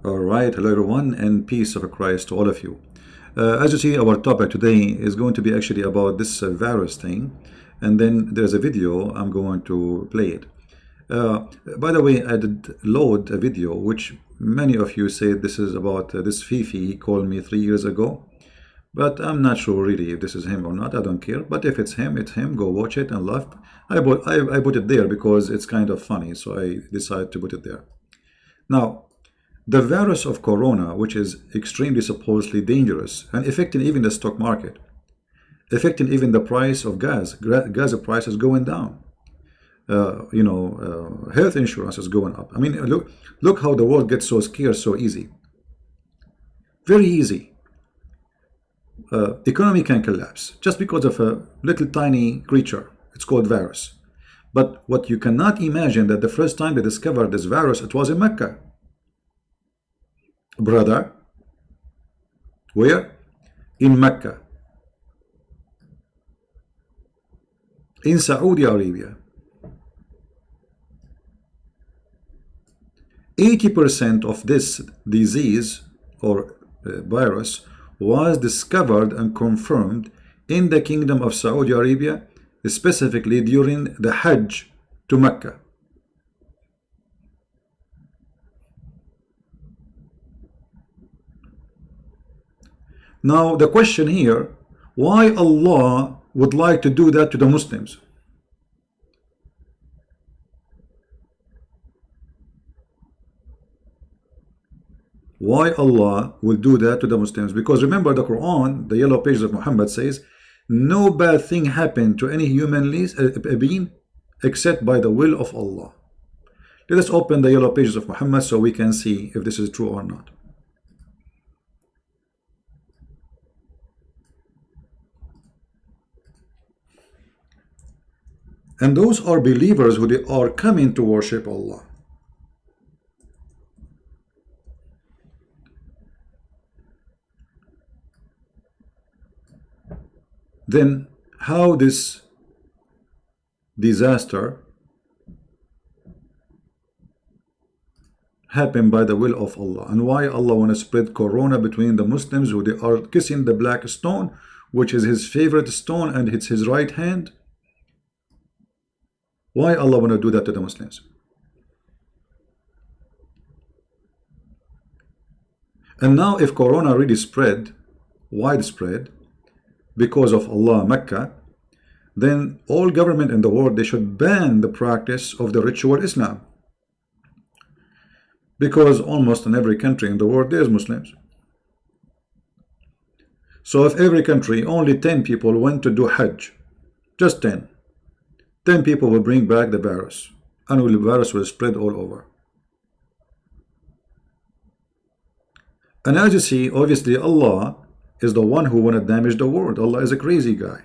All right, hello everyone, and peace of Christ to all of you. As you see, our topic today is going to be actually about this virus thing, and then there's a video. I'm going to play it. By the way, I did load a video which many of you say this is about this Fifi. He called me 3 years ago, but I'm not sure really if this is him or not. I don't care. But if it's him, it's him. Go watch it and laugh. I put it there because it's kind of funny, so I decided to put it there. Now, the virus of corona, which is extremely supposedly dangerous and affecting even the stock market, affecting even the price of gas. Gas price is going down. Health insurance is going up. I mean, look how the world gets so scared so easy. Very easy. Economy can collapse just because of a little tiny creature. It's called virus. But what you cannot imagine that the first time they discovered this virus, it was in Mecca. Brother, where? In Mecca, in Saudi Arabia. 80% of this disease or virus was discovered and confirmed in the Kingdom of Saudi Arabia, specifically during the Hajj to Mecca. Now the question here, why Allah would like to do that to the Muslims? Why Allah will do that to the Muslims? Because remember the Quran, the yellow pages of Muhammad says, no bad thing happened to any human being except by the will of Allah. Let us open the yellow pages of Muhammad so we can see if this is true or not. And those are believers who they are coming to worship Allah. Then how this disaster happened by the will of Allah, and why Allah want to spread corona between the Muslims who they are kissing the black stone, which is his favorite stone and it's his right hand. Why Allah want to do that to the Muslims? And now if corona really spread, widespread, because of Allah, Mecca, then all government in the world, they should ban the practice of the ritual Islam. Because almost in every country in the world, there's Muslims. So if every country, only 10 people went to do Hajj, just 10 people will bring back the virus, and the virus will spread all over. And as you see, obviously Allah is the one who want to damage the world. Allah is a crazy guy.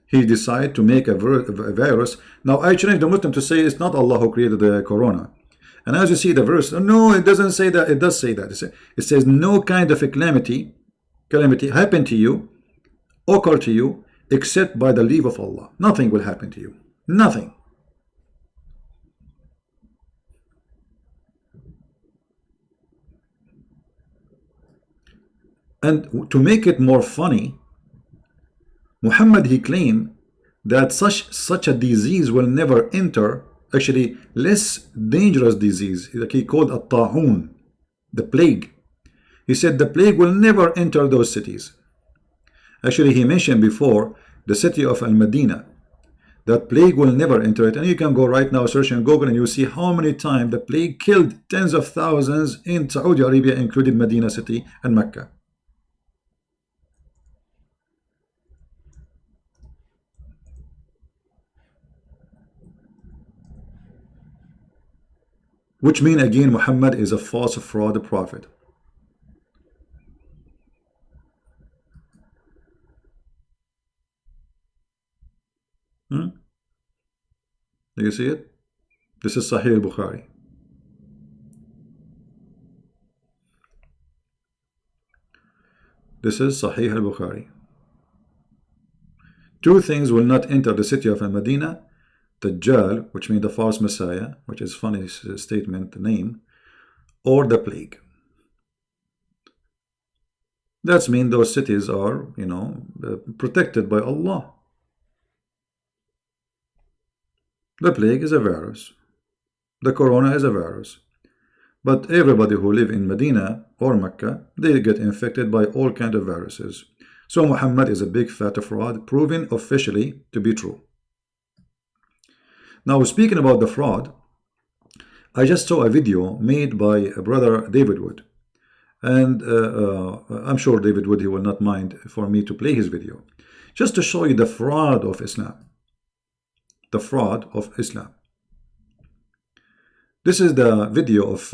He decided to make a virus. Now I challenge the Muslim to say it's not Allah who created the corona. And as you see the verse, no, it doesn't say that. It does say that. It says no kind of a calamity happen to you, occur to you, except by the leave of Allah. Nothing will happen to you. Nothing. And to make it more funny, Muhammad, he claimed that such a disease will never enter, actually less dangerous disease, like he called a ta'un, the plague. He said the plague will never enter those cities. Actually, he mentioned before the city of Al-Madinah, that plague will never enter it. And you can go right now, search on Google, and you see how many times the plague killed tens of thousands in Saudi Arabia, including Medina city and Mecca. Which means again Muhammad is a false fraud prophet. Do you see it? This is Sahih al-Bukhari. This is Sahih al-Bukhari. Two things will not enter the city of Al-Madinah: Dajjal, which means the false Messiah, which is funny statement name, or the plague. That means those cities are, protected by Allah. The plague is a virus. The corona is a virus. But everybody who live in Medina or Mecca, they get infected by all kinds of viruses. So Muhammad is a big fat fraud, proven officially to be true. Now, speaking about the fraud, I just saw a video made by brother David Wood. And I'm sure David Wood, he will not mind for me to play his video. Just to show you the fraud of Islam. The fraud of Islam. This is the video of,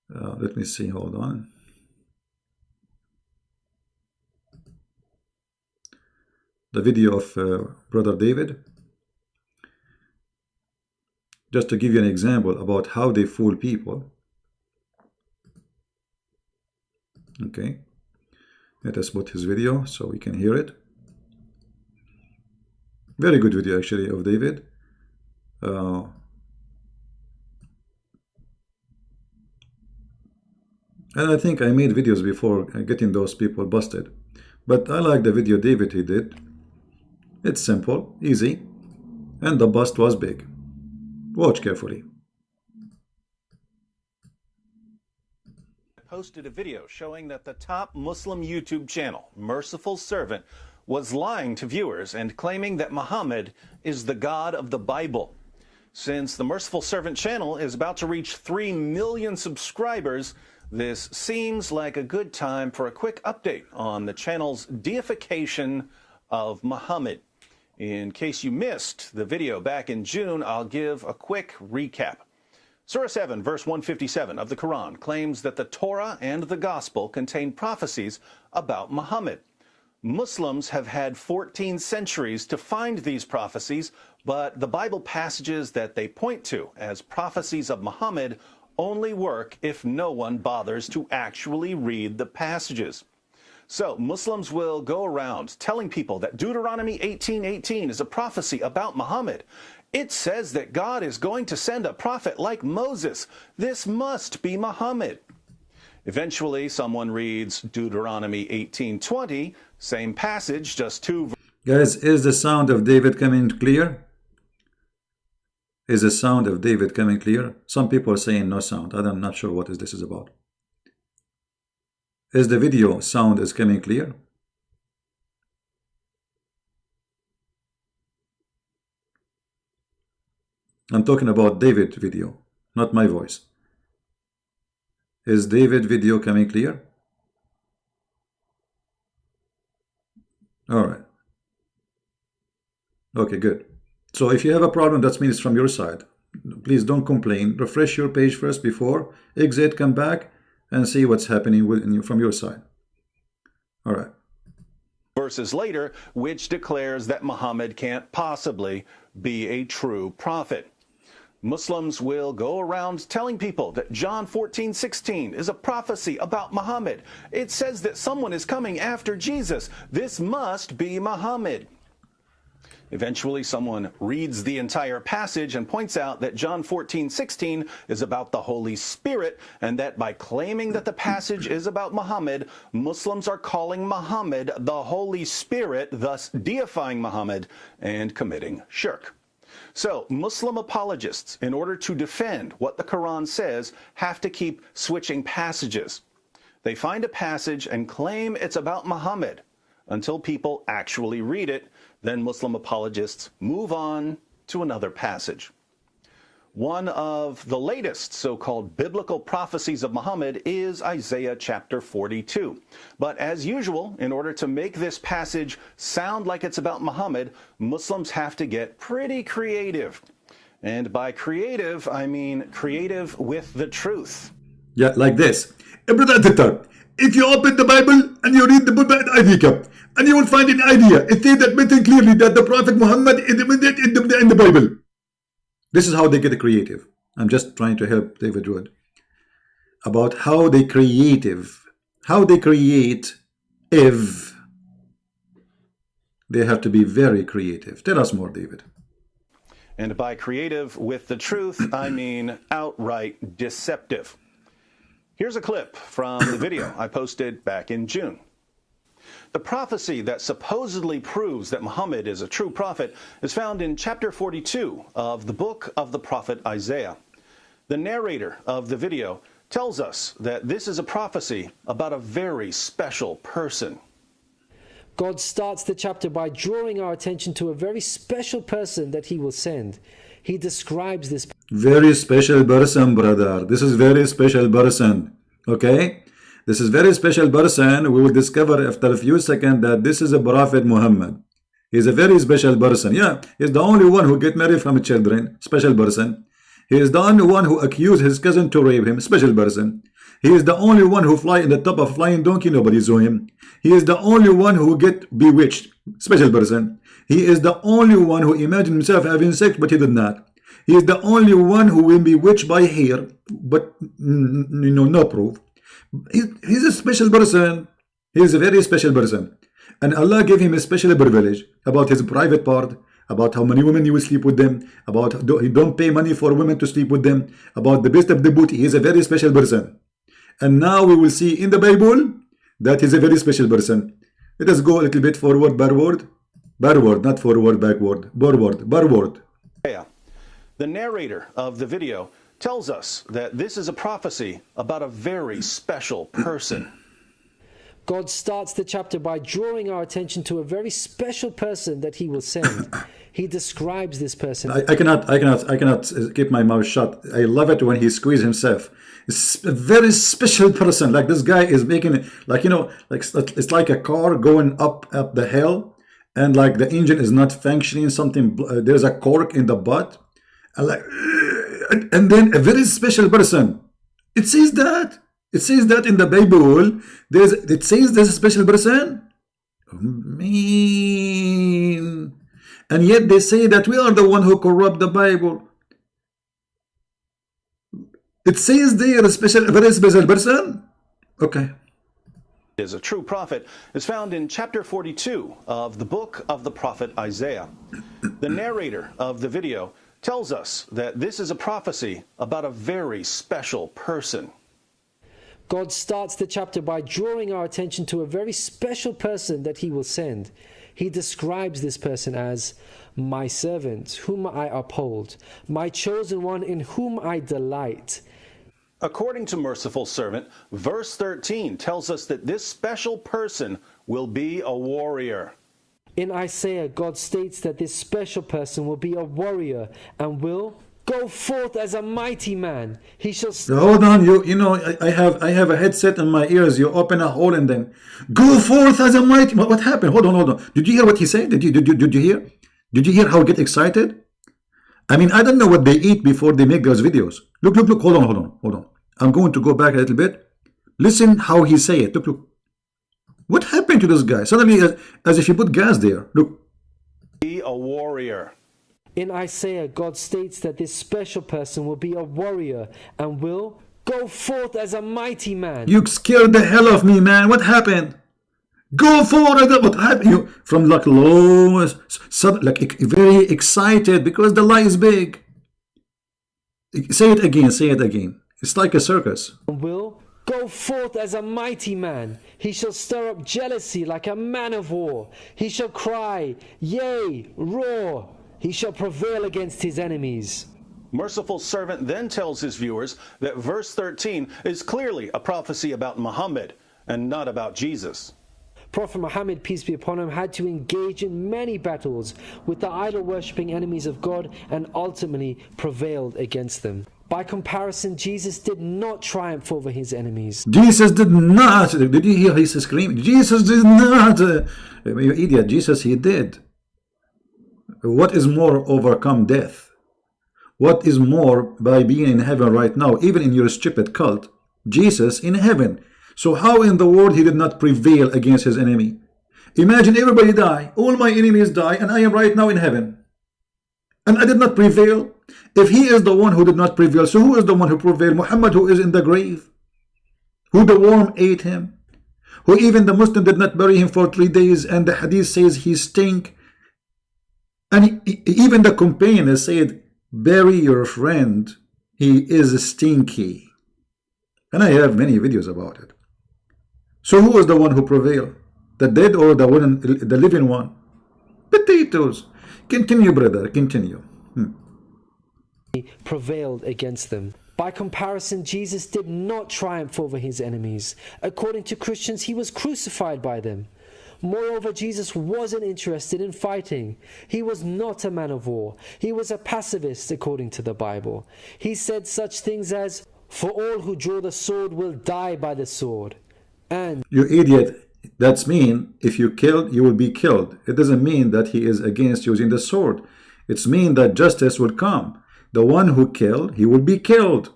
let me see, hold on. The video of brother David. Just to give you an example about how they fool people. Okay, let us put his video so we can hear it. Very good video actually of David. And I think I made videos before getting those people busted. But I like the video David he did. It's simple, easy, and the bust was big. Watch carefully. Posted a video showing that the top Muslim YouTube channel, Merciful Servant, was lying to viewers and claiming that Muhammad is the God of the Bible. Since the Merciful Servant channel is about to reach 3 million subscribers, this seems like a good time for a quick update on the channel's deification of Muhammad. In case you missed the video back in June, I'll give a quick recap. Surah 7, verse 157 of the Quran claims that the Torah and the Gospel contain prophecies about Muhammad. Muslims have had 14 centuries to find these prophecies, but the Bible passages that they point to as prophecies of Muhammad only work if no one bothers to actually read the passages. So Muslims will go around telling people that Deuteronomy 18:18 is a prophecy about Muhammad. It says that God is going to send a prophet like Moses. This must be Muhammad. Eventually, someone reads Deuteronomy 18:20, same passage, just two. Guys, is the sound of David coming clear? Is the sound of David coming clear? Some people are saying no sound. I'm not sure what this is about. Is the video sound is coming clear? I'm talking about David video, not my voice. Is David video coming clear? All right. Okay, good. So if you have a problem, that means it's from your side. Please don't complain. Refresh your page first before exit, come back and see what's happening from your side. All right. Verses later, which declares that Muhammad can't possibly be a true prophet. Muslims will go around telling people that John 14:16 is a prophecy about Muhammad. It says that someone is coming after Jesus. This must be Muhammad. Eventually, someone reads the entire passage and points out that John 14:16 is about the Holy Spirit, and that by claiming that the passage is about Muhammad, Muslims are calling Muhammad the Holy Spirit, thus deifying Muhammad and committing shirk. So, Muslim apologists, in order to defend what the Quran says, have to keep switching passages. They find a passage and claim it's about Muhammad until people actually read it. Then Muslim apologists move on to another passage. One of the latest so-called biblical prophecies of Muhammad is Isaiah chapter 42. But as usual, in order to make this passage sound like it's about Muhammad, Muslims have to get pretty creative. And by creative, I mean creative with the truth. Yeah, like this. Brother editor, if you open the Bible and you read the book by Isaiah, and you will find an idea. It says that mentioned clearly that the Prophet Muhammad is in the Bible. This is how they get creative. I'm just trying to help David Wood about how they create if they have to be very creative. Tell us more, David. And by creative with the truth, I mean outright deceptive. Here's a clip from the video I posted back in June. The prophecy that supposedly proves that Muhammad is a true prophet is found in chapter 42 of the book of the prophet Isaiah. The narrator of the video tells us that this is a prophecy about a very special person. God starts the chapter by drawing our attention to a very special person that he will send. He describes this very special person, brother. This is very special person. Okay? This is very special person. We will discover after a few seconds that this is a Prophet Muhammad. He's a very special person. Yeah, he's the only one who get married from children. Special person. He is the only one who accused his cousin to rape him. Special person. He is the only one who fly in the top of a flying donkey. Nobody saw him. He is the only one who get bewitched. Special person. He is the only one who imagined himself having sex, but he did not. He is the only one who will be bewitched by hair, but no proof. He's a special person. He is a very special person. And Allah gave him a special privilege about his private part, about how many women he will sleep with them, about he don't pay money for women to sleep with them, about the best of the booty. He is a very special person. And now we will see in the Bible that he's a very special person. Let us go a little bit forward, backward. Backward, not forward, backward. Backward. Yeah. The narrator of the video tells us that this is a prophecy about a very special person. God starts the chapter by drawing our attention to a very special person that he will send. He describes this person. I cannot keep my mouth shut. I love it when he squeezes himself. It's a very special person. Like this guy is making it, like, you know, like it's like a car going up the hill, and like the engine is not functioning. Something, there's a cork in the butt, and like, and then a very special person. It says that. It says that in the Bible. It says there's a special person. Man. And yet they say that we are the one who corrupt the Bible. It says there a very special person. Okay. Is a true prophet is found in chapter 42 of the book of the prophet Isaiah. The narrator of the video tells us that this is a prophecy about a very special person. God starts the chapter by drawing our attention to a very special person that he will send. He describes this person as my servant, whom I uphold, my chosen one in whom I delight. According to Merciful Servant, verse 13 tells us that this special person will be a warrior. In Isaiah, God states that this special person will be a warrior and will go forth as a mighty man. He shall... Hold on, you know, I have a headset in my ears. You open a hole in them. Go forth as a mighty... What happened? Hold on. Did you hear what he said? Did you hear? Did you hear how he get excited? I mean, I don't know what they eat before they make those videos. Look. Hold on. I'm going to go back a little bit. Listen how he say it. Look. What happened to this guy? Suddenly, as if you put gas there. Look. Be a warrior. In Isaiah, God states that this special person will be a warrior and will go forth as a mighty man. You scared the hell of me, man. What happened? Go forward. What happened? You from like low, like very excited because the lie is big. Say it again. It's like a circus. Will go forth as a mighty man. He shall stir up jealousy like a man of war. He shall cry, yea, roar. He shall prevail against his enemies. Merciful Servant then tells his viewers that verse 13 is clearly a prophecy about Muhammad and not about Jesus. Prophet Muhammad, peace be upon him, had to engage in many battles with the idol-worshipping enemies of God and ultimately prevailed against them. By comparison, Jesus did not triumph over his enemies. Jesus did not. Did you hear his scream? Jesus did not. You idiot. Jesus, he did. What is more overcome death? What is more by being in heaven right now, even in your stupid cult? Jesus in heaven. So how in the world he did not prevail against his enemy? Imagine everybody die, all my enemies die, and I am right now in heaven. And I did not prevail. If he is the one who did not prevail, so who is the one who prevailed? Muhammad, who is in the grave, who the worm ate him, who even the Muslim did not bury him for 3 days, and the hadith says he stink. And even the companion said, bury your friend, he is stinky. And I have many videos about it. So who is the one who prevailed? The dead or the one, the living one? Potatoes. Continue, brother, continue. Prevailed against them. By comparison, Jesus did not triumph over his enemies. According to Christians, he was crucified by them. Moreover, Jesus wasn't interested in fighting. He was not a man of war. He was a pacifist, according to the Bible. He said such things as, "For all who draw the sword will die by the sword." And, "You idiot, that's mean if you killed, you will be killed." It doesn't mean that he is against using the sword. It's mean that justice will come. The one who killed, he will be killed.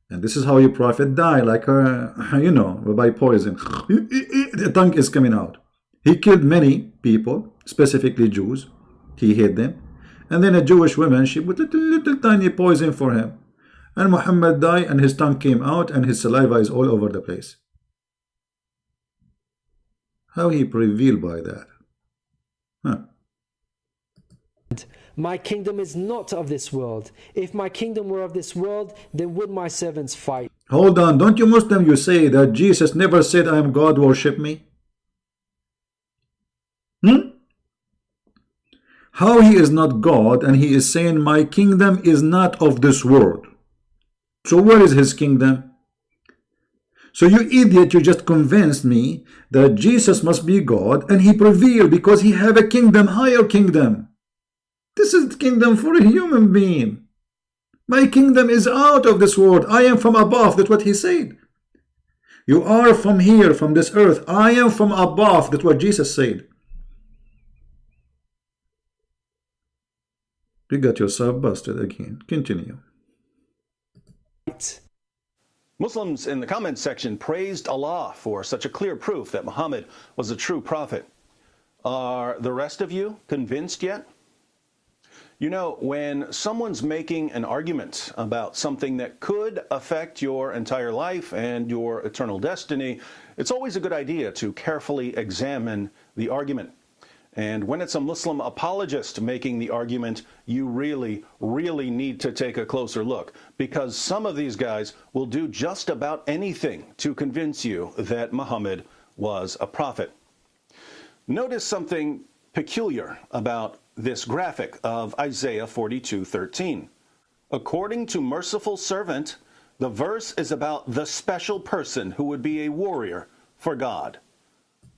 And this is how your prophet died, like, you know, by poison. The tongue is coming out. He killed many people, specifically Jews. He hid them. And then a Jewish woman, she put little tiny poison for him. And Muhammad died, and his tongue came out, and his saliva is all over the place. How he prevailed by that? Huh. my kingdom is not of this world. If my kingdom were of this world, then would my servants fight. Hold on, don't you Muslim, you say that Jesus never said, "I am God, worship me"? How he is not God and he is saying, "My kingdom is not of this world"? So where is his kingdom? So you idiot, you just convinced me that Jesus must be God and he prevailed because he have a kingdom, higher kingdom. This is the kingdom for a human being. My kingdom is out of this world. I am from above. That's what he said. You are from here, from this earth. I am from above. That's what Jesus said. You got yourself busted again. Continue. Muslims in the comments section praised Allah for such a clear proof that Muhammad was a true prophet. Are the rest of you convinced yet? You know, when someone's making an argument about something that could affect your entire life and your eternal destiny, it's always a good idea to carefully examine the argument. And when it's a Muslim apologist making the argument, you really need to take a closer look, because some of these guys will do just about anything to convince you that Muhammad was a prophet. Notice something peculiar about this graphic of Isaiah 42:13. According to Merciful Servant, the verse is about the special person who would be a warrior for God.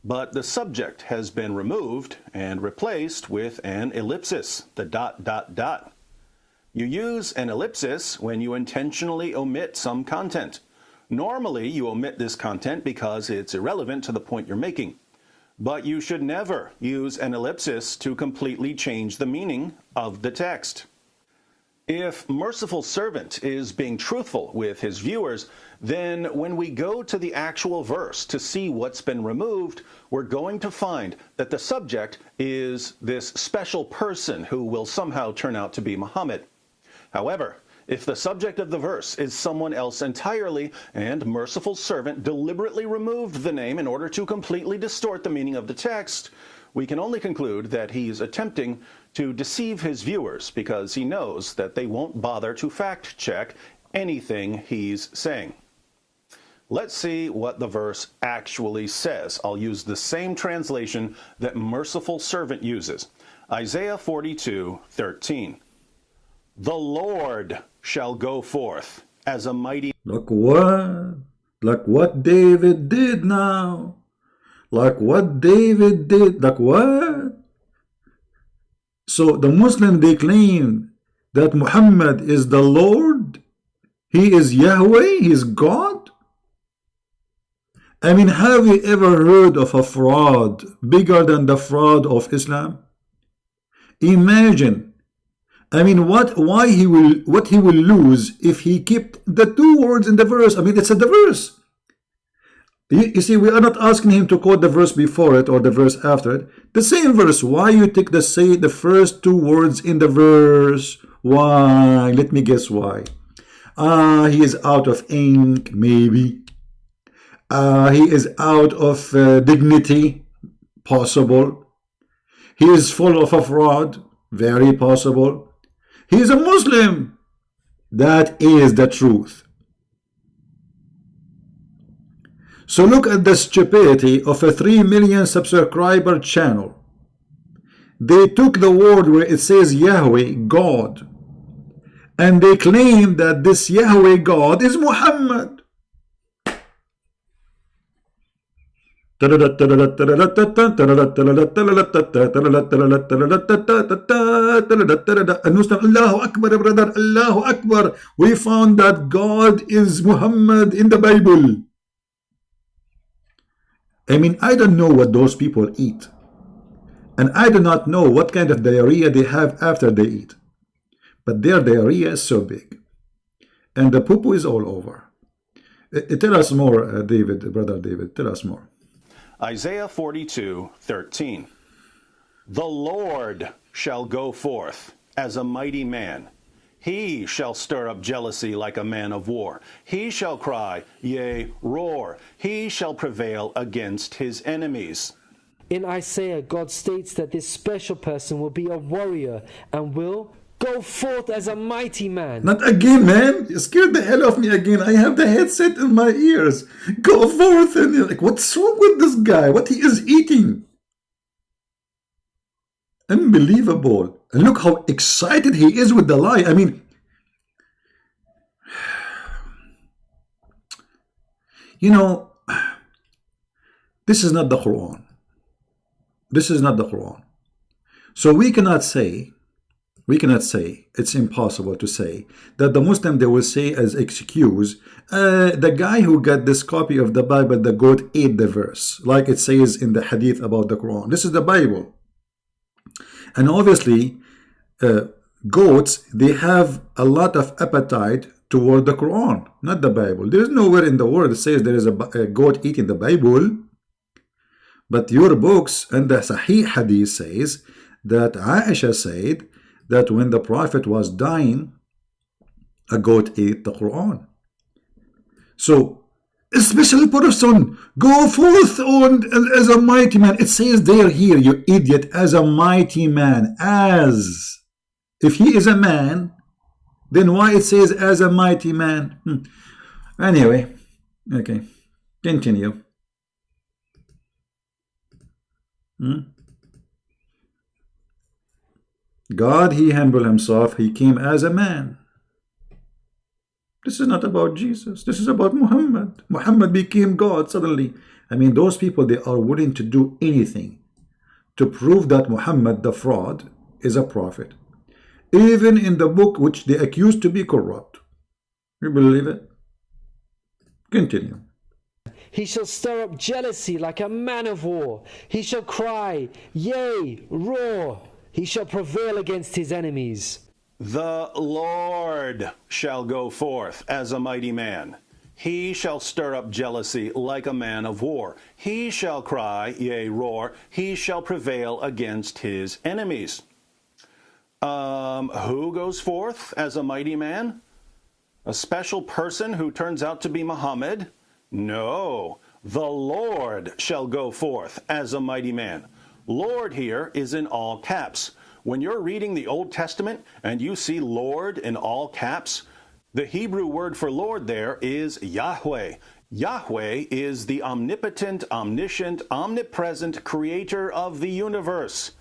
But the subject has been removed and replaced with an ellipsis, the ... You use an ellipsis when you intentionally omit some content. Normally, you omit this content because it's irrelevant to the point you're making. But you should never use an ellipsis to completely change the meaning of the text. If Merciful Servant is being truthful with his viewers, then when we go to the actual verse to see what's been removed, we're going to find that the subject is this special person who will somehow turn out to be Muhammad. However, if the subject of the verse is someone else entirely, and Merciful Servant deliberately removed the name in order to completely distort the meaning of the text, we can only conclude that he's attempting to deceive his viewers because he knows that they won't bother to fact-check anything he's saying. Let's see what the verse actually says. I'll use the same translation that Merciful Servant uses. Isaiah 42:13. The Lord shall go forth as a mighty... Look what? Like what David did now. Like what David did. Like what? So the Muslim, they claim that Muhammad is the Lord. He is Yahweh. He is God. I mean, have you ever heard of a fraud bigger than the fraud of Islam? Imagine. I mean, what he will lose if he kept the two words in the verse. I mean, it's in the verse. You see, we are not asking him to quote the verse before it or the verse after it. The same verse. Why you take the first two words in the verse? Why? Let me guess why. He is out of ink, maybe. He is out of dignity, possible. He is full of a fraud, very possible. He is a Muslim. That is the truth. So look at the stupidity of a 3 million subscriber channel. They took the word where it says Yahweh, God, and they claim that this Yahweh God is Muhammad. Allahu Akbar, brother, Allahu Akbar. We found that God is Muhammad in the Bible. I mean, I don't know what those people eat. And I do not know what kind of diarrhea they have after they eat. But their diarrhea is so big. And the poo-poo is all over. Tell us more, David, brother David. Tell us more. Isaiah 42:13. The Lord shall go forth as a mighty man. He shall stir up jealousy like a man of war. He shall cry, yea, roar. He shall prevail against his enemies. In Isaiah, God states that this special person will be a warrior and will go forth as a mighty man. Not again, man. You scared the hell of me again. I have the headset in my ears. Go forth. And you're like, what's wrong with this guy? What he is eating? Unbelievable. And look how excited he is with the lie. I mean, you know, this is not the Quran. This is not the Quran. So we cannot say, it's impossible to say that the Muslim, they will say as excuse, the guy who got this copy of the Bible, the goat ate the verse, like it says in the hadith about the Quran. This is the Bible. And obviously, goats, they have a lot of appetite toward the Quran, not the Bible. There is nowhere in the world that says there is a goat eating the Bible. But your books and the Sahih Hadith says that Aisha said that when the Prophet was dying, a goat ate the Quran. So, a special person, go forth on as a mighty man. It says there here, you idiot, as a mighty man. As. If he is a man, then why it says as a mighty man? Anyway, okay, continue. God, he humbled himself. He came as a man. This is not about Jesus. This is about Muhammad. Muhammad became God suddenly. I mean, those people, they are willing to do anything to prove that Muhammad, the fraud, is a prophet. Even in the book which they accused to be corrupt. You believe it? Continue. He shall stir up jealousy like a man of war. He shall cry, yea, roar. He shall prevail against his enemies. The Lord shall go forth as a mighty man. He shall stir up jealousy like a man of war. He shall cry, yea, roar. He shall prevail against his enemies. Who goes forth as a mighty man? A special person who turns out to be Muhammad? No, the Lord shall go forth as a mighty man. Lord here is in all caps. When you're reading the Old Testament and you see Lord in all caps, the Hebrew word for Lord there is Yahweh. Yahweh is the omnipotent, omniscient, omnipresent creator of the universe.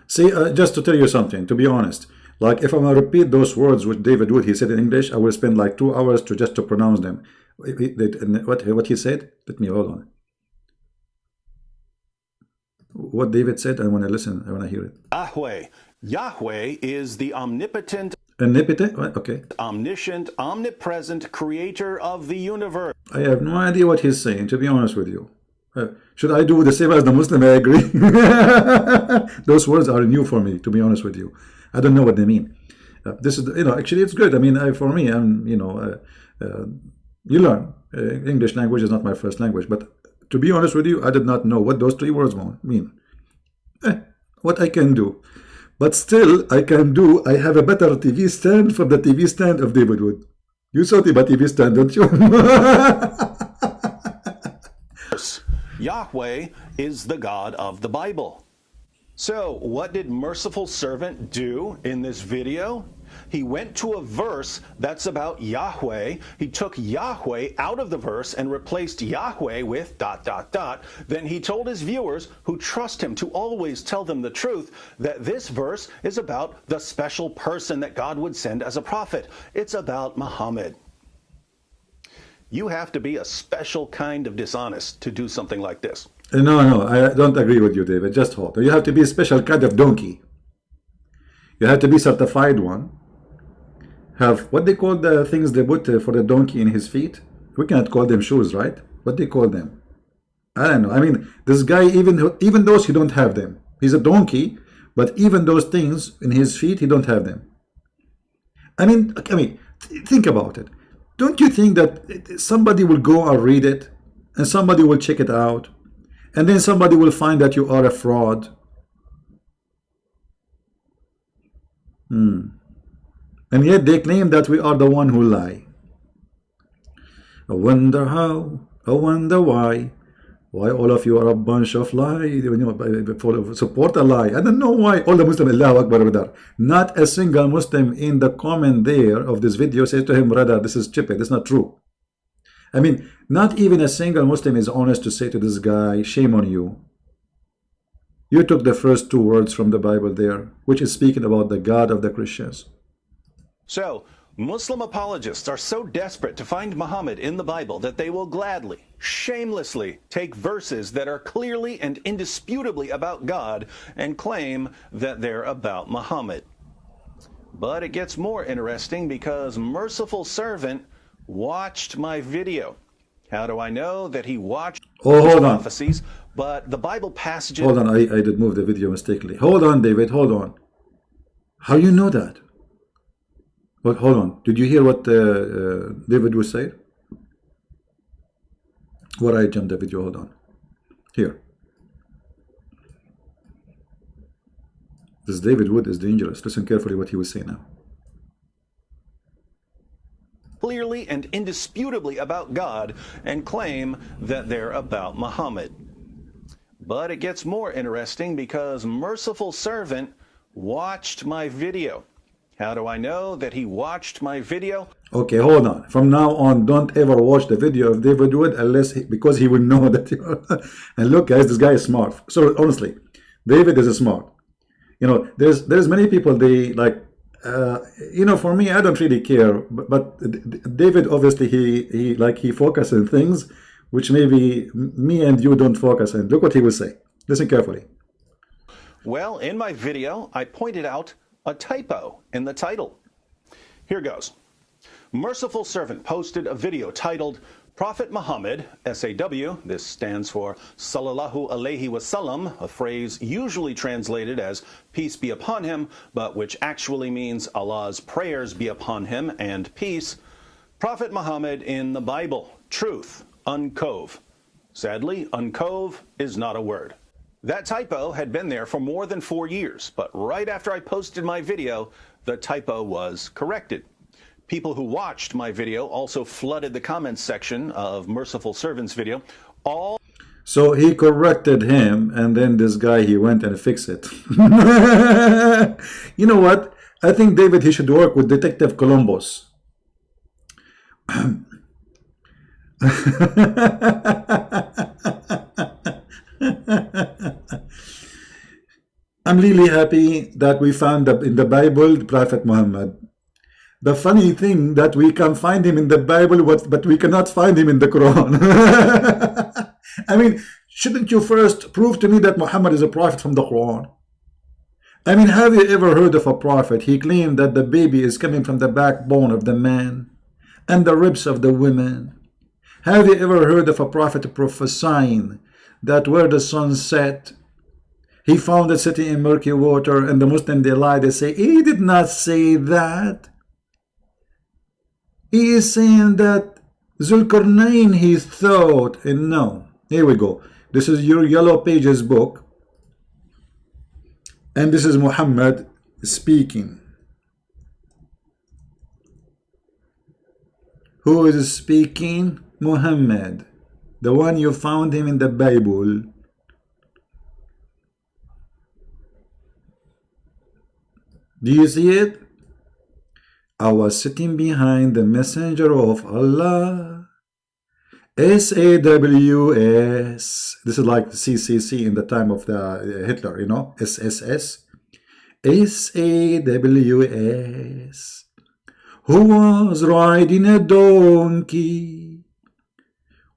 See, just to tell you something, to be honest, like if I'm going to repeat those words which David Wood, he said in English, I will spend like 2 hours to pronounce them. What he said? Let me hold on. What David said, I want to listen. I want to hear it. Yahweh. Yahweh is the omnipotent, okay, omniscient, omnipresent creator of the universe. I have no idea what he's saying, to be honest with you. Should I do the same as the Muslim? I agree. Those words are new for me, to be honest with you. I don't know what they mean. This is, actually it's good. I mean, for me, you learn. English language is not my first language, but to be honest with you, I did not know what those 3 words mean. What I can do. But still, I have a better TV stand from the TV stand of David Wood. You saw my TV stand, don't you? Yahweh is the God of the Bible. So, what did Merciful Servant do in this video? He went to a verse that's about Yahweh. He took Yahweh out of the verse and replaced Yahweh with ... Then he told his viewers who trust him to always tell them the truth that this verse is about the special person that God would send as a prophet. It's about Muhammad. You have to be a special kind of dishonest to do something like this. No, I don't agree with you, David. Just hold. You have to be a special kind of donkey. You have to be certified one. Have what they call the things they put for the donkey in his feet. We cannot call them shoes, right? What they call them? I don't know. I mean, this guy, even those he don't have them. He's a donkey, but even those things in his feet, he don't have them. I mean, think about it. Don't you think that somebody will go and read it, and somebody will check it out, and then somebody will find that you are a fraud? And yet they claim that we are the one who lie. I wonder how, I wonder why all of you are a bunch of lies, support a lie. I don't know why all the Muslims, Allahu Akbar, brother. Not a single Muslim in the comment there of this video says to him, brother, this is stupid, that's not true. I mean, not even a single Muslim is honest to say to this guy, shame on you. You took the first two words from the Bible there, which is speaking about the God of the Christians. So, Muslim apologists are so desperate to find Muhammad in the Bible that they will gladly, shamelessly take verses that are clearly and indisputably about God and claim that they're about Muhammad. But it gets more interesting because Merciful Servant watched my video. How do I know that he watched prophecies, but the Bible passages... Hold on, I did move the video mistakenly. Hold on, David, hold on. How you know that? But hold on, did you hear what David was saying? What I jumped the video, hold on. Here. This David Wood is dangerous. Listen carefully what he was saying now. Clearly and indisputably about God and claim that they're about Muhammad. But it gets more interesting because Merciful Servant watched my video. How do I know that he watched my video? Okay, hold on. From now on, don't ever watch the video of David Wood because he will know that you and look, guys, this guy is smart. So honestly, David is smart. You know, there's many people, they like, you know, for me, I don't really care. But David, obviously, he focuses on things which maybe me and you don't focus on. Look what he will say. Listen carefully. Well, in my video, I pointed out a typo in the title. Here goes. Merciful Servant posted a video titled Prophet Muhammad, SAW, this stands for Sallallahu Alaihi Wasallam, a phrase usually translated as peace be upon him, but which actually means Allah's prayers be upon him and peace. Prophet Muhammad in the Bible, truth, uncove. Sadly, uncove is not a word. That typo had been there for more than 4 years, but right after I posted my video, the typo was corrected. People who watched my video also flooded the comments section of Merciful Servant's video. So he corrected him, and then this guy, he went and fixed it. You know what? I think, David, he should work with Detective Columbus. I'm really happy that we found in the Bible the Prophet Muhammad. The funny thing that we can find him in the Bible, but we cannot find him in the Quran. I mean, shouldn't you first prove to me that Muhammad is a prophet from the Quran? I mean, have you ever heard of a prophet? He claimed that the baby is coming from the backbone of the man and the ribs of the women. Have you ever heard of a prophet prophesying that where the sun set, he found it sitting in murky water, and the Muslim, they lie, they say, he did not say that. He is saying that Zulkarnain, he thought, and no. Here we go. This is your Yellow Pages book, and this is Muhammad speaking. Who is speaking? Muhammad, the one you found him in the Bible. Do you see it? I was sitting behind the messenger of Allah. SAWS. This is like CCC in the time of the Hitler, you know, SSS. SAWS. Who was riding a donkey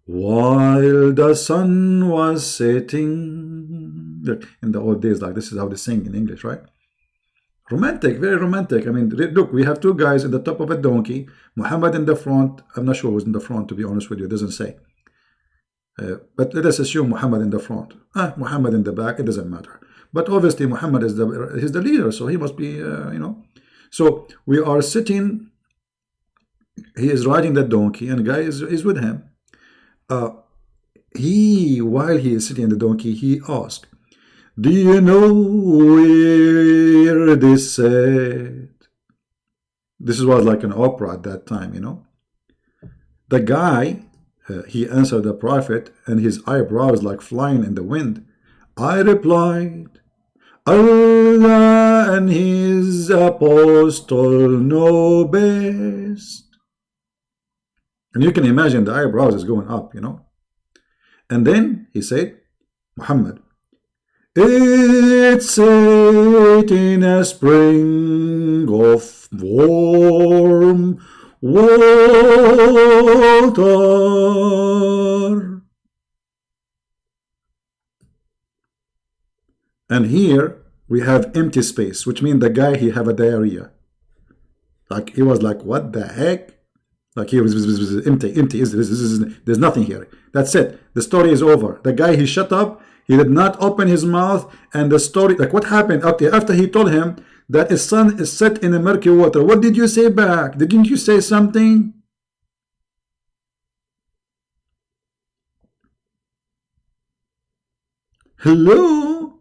while the sun was setting. Look, in the old days, like this is how they sing in English, right? Romantic, very romantic. I mean, look, we have two guys in the top of a donkey, Muhammad in the front. I'm not sure who's in the front, to be honest with you. It doesn't say. But let us assume Muhammad in the front. Muhammad in the back, it doesn't matter. But obviously Muhammad is he's the leader, so he must be, you know. So we are sitting, he is riding the donkey, and a guy is with him. While he is sitting on the donkey, he asked, do you know where this said? This was like an opera at that time, you know. The guy, he answered the prophet, and his eyebrows like flying in the wind. I replied, Allah and his apostle know best. And you can imagine the eyebrows is going up, you know. And then he said, Muhammad, it's set in a spring of warm water. And here we have empty space, which means the guy, he have a diarrhea. Like he was like, what the heck? Like he was empty. There's nothing here. That's it. The story is over. The guy, he shut up. He did not open his mouth, and the story, like what happened? Okay, after he told him that his son is set in a murky water, what did you say back? Didn't you say something? Hello?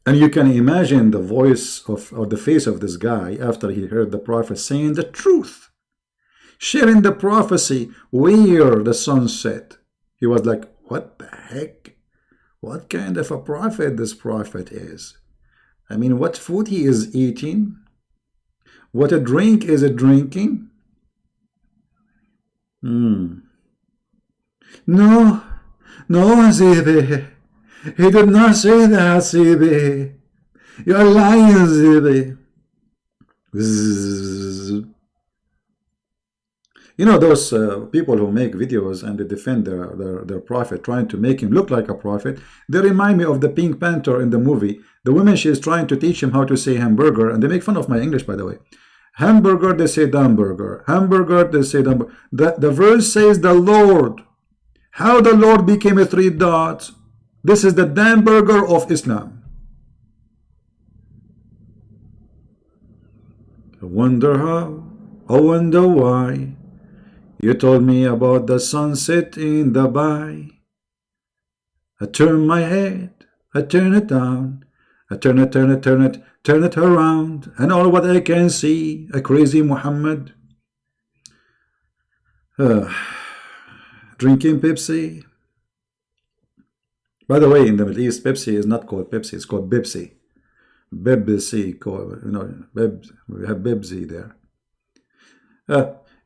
And you can imagine the voice of, or the face of this guy after he heard the prophet saying the truth, sharing the prophecy where the sun set. He was like, what the heck? What kind of a prophet this prophet is? I mean, what food he is eating? What a drink is it drinking? No, Zibi. He did not say that, Zibi. You're lying, Zibi. You know those people who make videos and they defend their prophet, trying to make him look like a prophet. They remind me of the Pink Panther in the movie. The woman, she is trying to teach him how to say hamburger, and they make fun of my English, by the way. Hamburger, they say hamburger. Hamburger, they say hamburger. The verse says the Lord. How the Lord became a 3 dots. This is the hamburger of Islam. I wonder how, I wonder why. You told me about the sunset in Dubai. I turn my head, I turn it down, I turn it around, and all what I can see, a crazy Muhammad. Drinking Pepsi. By the way, in the Middle East, Pepsi is not called Pepsi, it's called Bibsi. Bibsi, you know, we have Bibsi there.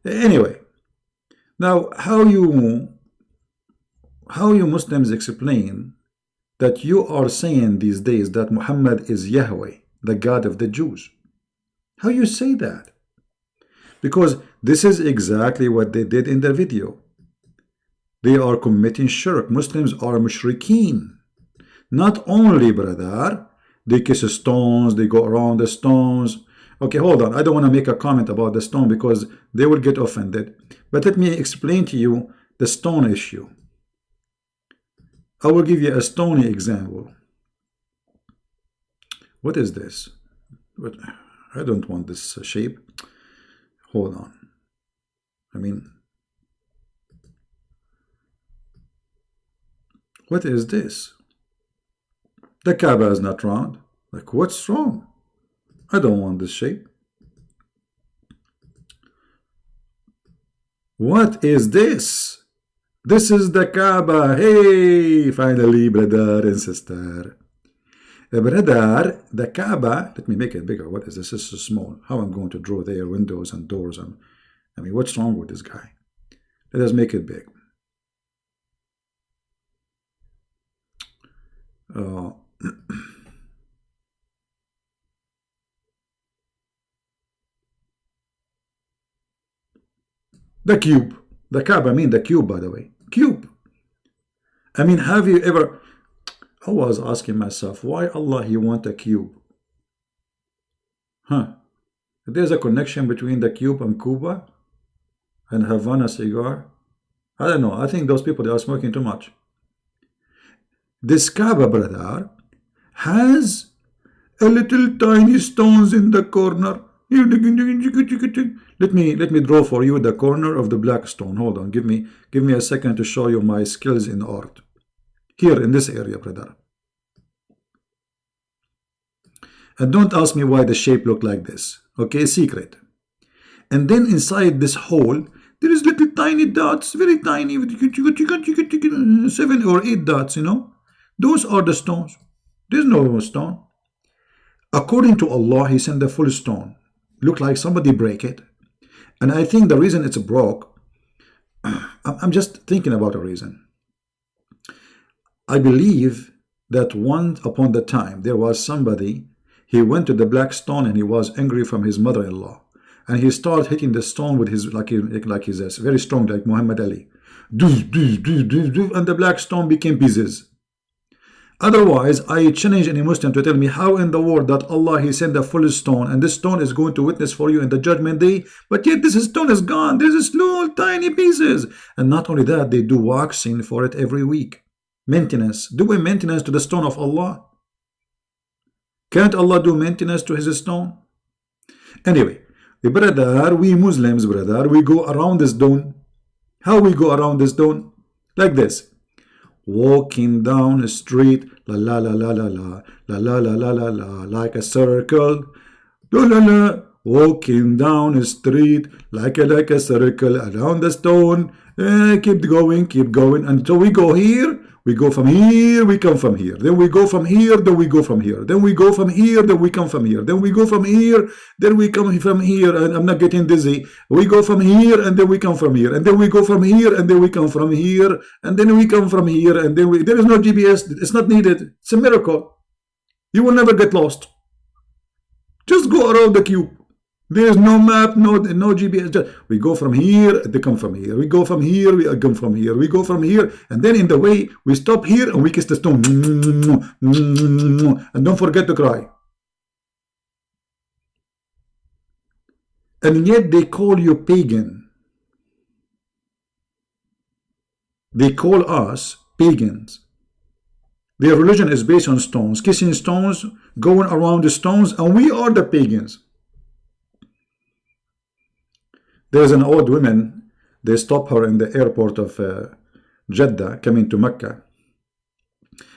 Anyway. Now, how you Muslims explain that you are saying these days that Muhammad is Yahweh, the God of the Jews? How you say that? Because this is exactly what they did in the video. They are committing shirk. Muslims are mushrikeen. Not only, brother, they kiss stones, they go around the stones. Okay, hold on. I don't want to make a comment about the stone because they will get offended. But let me explain to you the stone issue. I will give you a stony example. What is this? I don't want this shape. Hold on. I mean, what is this? The Kaaba is not round. Like, what's wrong? I don't want this shape. What is this? This is the Kaaba. Hey, finally, brother and sister. Brother, the Kaaba, let me make it bigger. What is this? This is small. How I'm going to draw there windows and doors? And I mean, what's wrong with this guy? Let us make it big. The cube. The Kaaba, I mean the cube, by the way. Cube. I mean, have you ever... I was asking myself, why Allah He want a cube? Huh? There's a connection between the cube and Cuba and Havana cigar. I don't know. I think those people, they are smoking too much. This Kaaba, brother, has a little tiny stones in the corner. Let me draw for you the corner of the black stone. Hold on. Give me a second to show you my skills in art. Here in this area, brother. And don't ask me why the shape looked like this. Okay, secret. And then inside this hole, there is little tiny dots, very tiny, 7 or 8 dots, you know. Those are the stones. There's no stone. According to Allah, He sent a full stone. Look like somebody break it. And I think the reason it's broke, I'm just thinking about a reason. I believe that once upon the time there was somebody, he went to the black stone and he was angry from his mother-in-law, and he started hitting the stone with his like his very strong, like Muhammad Ali, and the black stone became pieces. Otherwise, I challenge any Muslim to tell me how in the world that Allah He sent a full stone and this stone is going to witness for you in the judgment day, but yet this stone is gone. There's a small tiny pieces, and not only that, they do waxing for it every week. Maintenance. Do we maintenance to the stone of Allah? Can't Allah do maintenance to His stone? Anyway, brother, we Muslims, brother, we go around this stone. How we go around this stone? Like this. Walking down the street, la la la la la la, la la la la la la, like a circle. La la la. Walking down the street, like a circle around the stone. Keep going until we go here. We go from here, we come from here. Then we go from here, then we go from here. Then we go from here, then we come from here. Then we go from here, then we come from here. And I'm not getting dizzy. We go from here, and then we come from here. And then we go from here, and then we come from here. And then we come from here, and then there is no GPS. It's not needed. It's a miracle. You will never get lost. Just go around the cube. There's no map, no GPS. We go from here, they come from here. We go from here, we come from here. We go from here, and then in the way, we stop here and we kiss the stone. And don't forget to cry. And yet they call you pagan. They call us pagans. Their religion is based on stones, kissing stones, going around the stones, and we are the pagans. There's an old woman, they stop her in the airport of Jeddah, coming to Mecca.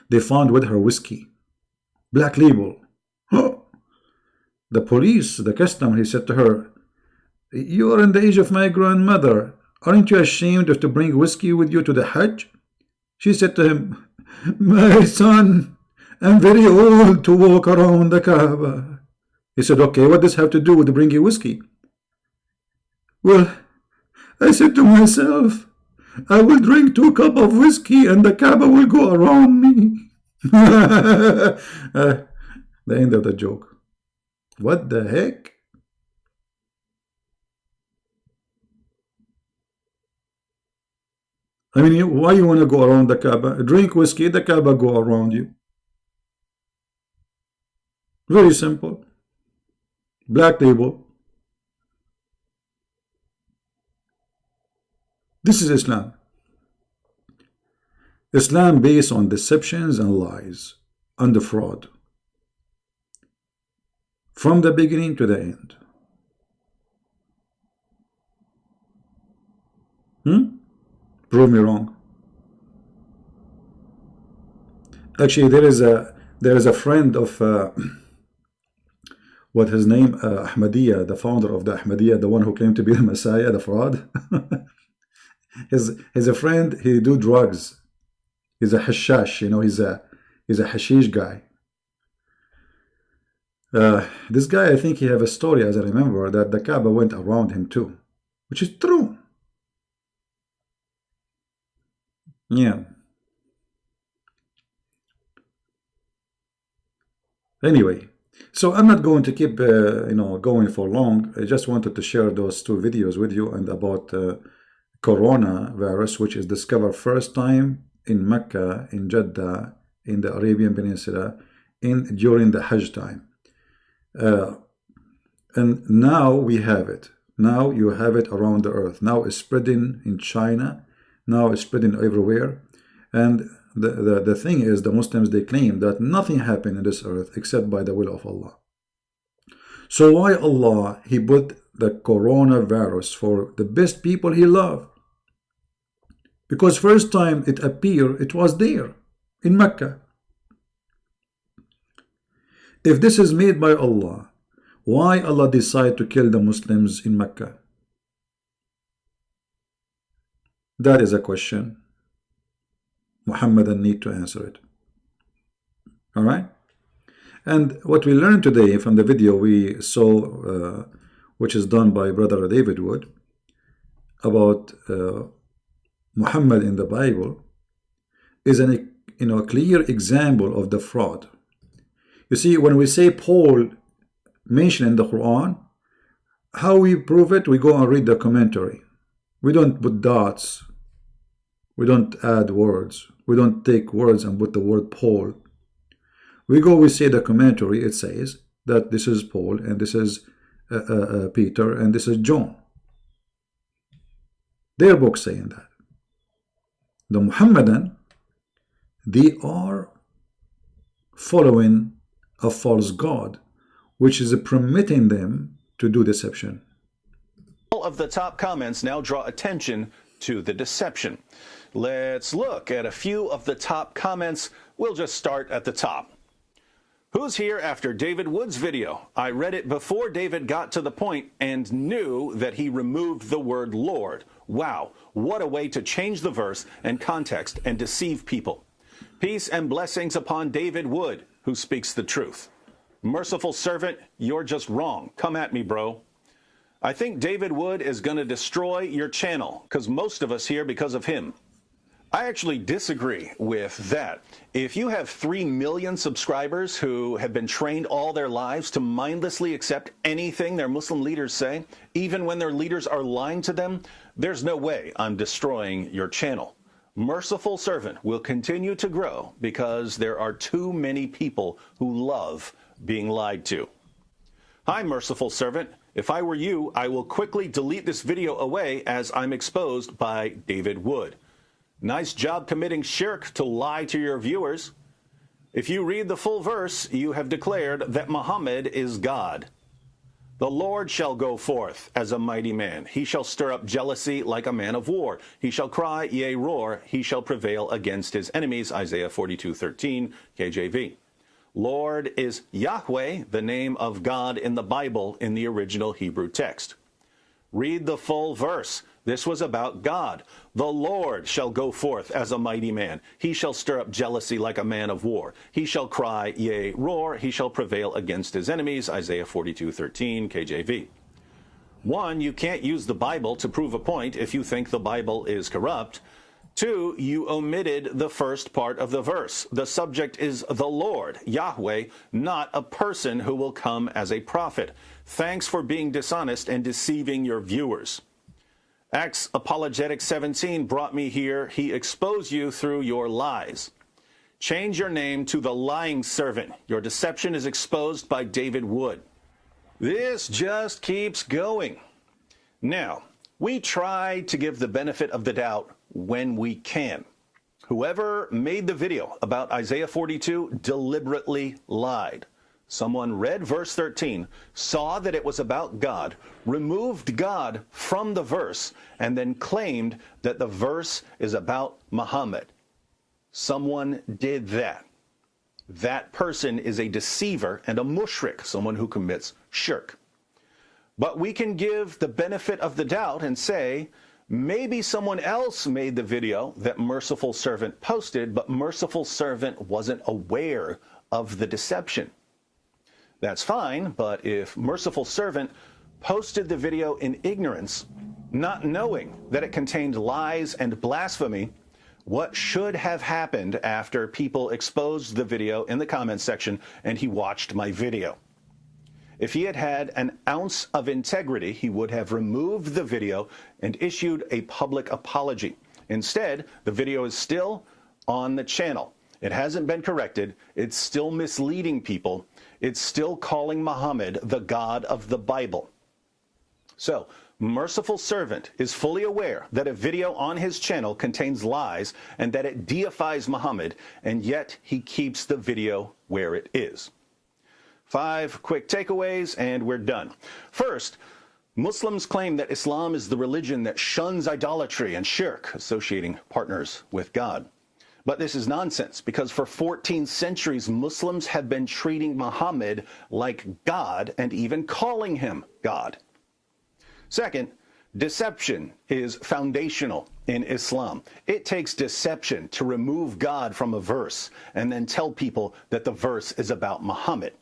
They found with her whiskey, black label. The police, the customer, he said to her, "You are in the age of my grandmother. Aren't you ashamed of to bring whiskey with you to the Hajj?" She said to him, "My son, I'm very old to walk around the Kaaba." He said, "Okay, what does this have to do with bringing whiskey?" "Well, I said to myself, I will drink 2 cups of whiskey and the Kaaba will go around me." The end of the joke. What the heck? I mean, why you want to go around the Kaaba? Drink whiskey, the Kaaba go around you. Very simple. Black label. This is Islam. Islam based on deceptions and lies and the fraud. From the beginning to the end. Prove me wrong. Actually, there is a friend of what his name, Ahmadiyya, the founder of the Ahmadiyya, the one who claimed to be the Messiah, the fraud. He's a friend. He do drugs. He's a hashash, you know. He's a hashish guy. This guy, I think he have a story, as I remember, that the Kaaba went around him too, which is true. Yeah. Anyway, so I'm not going to keep going for long. I just wanted to share those two videos with you and about coronavirus, which is discovered first time in Mecca, in Jeddah, in the Arabian Peninsula, during the Hajj time. And now we have it. Now you have it around the earth. Now it's spreading in China. Now it's spreading everywhere. And the thing is, the Muslims, they claim that nothing happened in this earth except by the will of Allah. So why Allah, He put the coronavirus for the best people He loved? Because first time it appeared, it was there in Mecca. If this is made by Allah, why Allah decide to kill the Muslims in Mecca? That is a question. Muhammadan need to answer it. All right? And what we learned today from the video we saw, which is done by Brother David Wood, about Muhammad in the Bible, is a clear example of the fraud. You see, when we say Paul mentioned in the Quran, how we prove it? We go and read the commentary. We don't put dots. We don't add words. We don't take words and put the word Paul. We say the commentary, it says that this is Paul and this is Peter and this is John. Their book saying that. The Muhammadan, they are following a false god, which is permitting them to do deception. All of the top comments now draw attention to the deception. Let's look at a few of the top comments. We'll just start at the top. Who's here after David Wood's video? I read it before David got to the point and knew that he removed the word Lord. Wow, what a way to change the verse and context and deceive people. Peace and blessings upon David Wood, who speaks the truth. Merciful servant, you're just wrong. Come at me, bro. I think David Wood is going to destroy your channel, because most of us here because of him. I actually disagree with that. If you have 3 million subscribers who have been trained all their lives to mindlessly accept anything their Muslim leaders say, even when their leaders are lying to them, there's no way I'm destroying your channel. Merciful Servant will continue to grow because there are too many people who love being lied to. Hi, Merciful Servant. If I were you, I will quickly delete this video away as I'm exposed by David Wood. Nice job committing shirk to lie to your viewers. If you read the full verse, you have declared that Muhammad is God. The Lord shall go forth as a mighty man. He shall stir up jealousy like a man of war. He shall cry, yea, roar. He shall prevail against his enemies. Isaiah 42:13, KJV. Lord is Yahweh, the name of God in the Bible in the original Hebrew text. Read the full verse. This was about God. The Lord shall go forth as a mighty man. He shall stir up jealousy like a man of war. He shall cry, yea, roar. He shall prevail against his enemies. Isaiah 42:13, KJV. One, you can't use the Bible to prove a point if you think the Bible is corrupt. Two, you omitted the first part of the verse. The subject is the Lord, Yahweh, not a person who will come as a prophet. Thanks for being dishonest and deceiving your viewers. Acts Apologetic 17 brought me here. He exposed you through your lies. Change your name to the lying servant. Your deception is exposed by David Wood. This just keeps going. Now, we try to give the benefit of the doubt when we can. Whoever made the video about Isaiah 42 deliberately lied. Someone read verse 13, saw that it was about God, removed God from the verse, and then claimed that the verse is about Muhammad. Someone did that. That person is a deceiver and a mushrik, someone who commits shirk. But we can give the benefit of the doubt and say, maybe someone else made the video that Merciful Servant posted, but Merciful Servant wasn't aware of the deception. That's fine, but if Merciful Servant posted the video in ignorance, not knowing that it contained lies and blasphemy, what should have happened after people exposed the video in the comments section and he watched my video? If he had had an ounce of integrity, he would have removed the video and issued a public apology. Instead, the video is still on the channel. It hasn't been corrected. It's still misleading people. It's still calling Muhammad the God of the Bible. So, Merciful Servant is fully aware that a video on his channel contains lies and that it deifies Muhammad, and yet he keeps the video where it is. 5 quick takeaways and we're done. First, Muslims claim that Islam is the religion that shuns idolatry and shirk, associating partners with God. But this is nonsense, because for 14 centuries, Muslims have been treating Muhammad like God and even calling him God. Second, deception is foundational in Islam. It takes deception to remove God from a verse and then tell people that the verse is about Muhammad.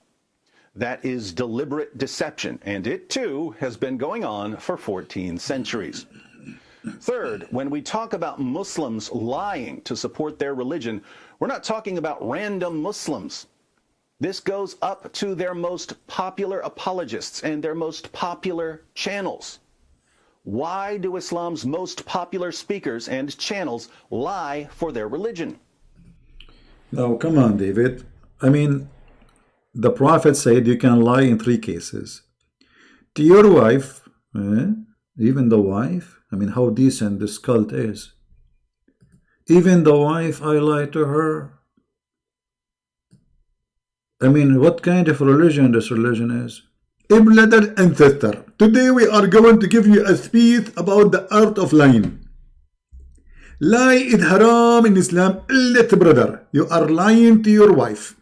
That is deliberate deception, and it too has been going on for 14 centuries. Third, when we talk about Muslims lying to support their religion, we're not talking about random Muslims. This goes up to their most popular apologists and their most popular channels. Why do Islam's most popular speakers and channels lie for their religion? Now, come on, David. I mean, the Prophet said you can lie in 3 cases. To your wife, even the wife. I mean, how decent this cult is. Even the wife, I lie to her. I mean, what kind of religion this religion is? Brother and sister, today we are going to give you a speech about the art of lying. Lie is haram in Islam. Brother, you are lying to your wife.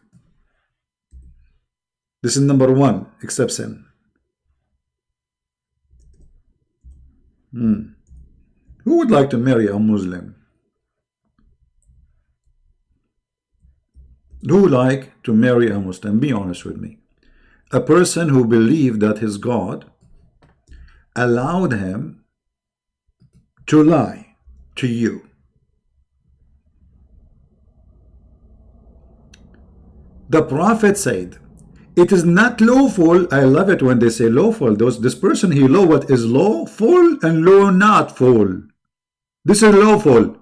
This is number 1 exception. Who would like to marry a Muslim? Who would like to marry a Muslim? Be honest with me. A person who believed that his God allowed him to lie to you. The Prophet said, it is not lawful. I love it when they say lawful. This person, he know what is lawful and law not full. This is lawful.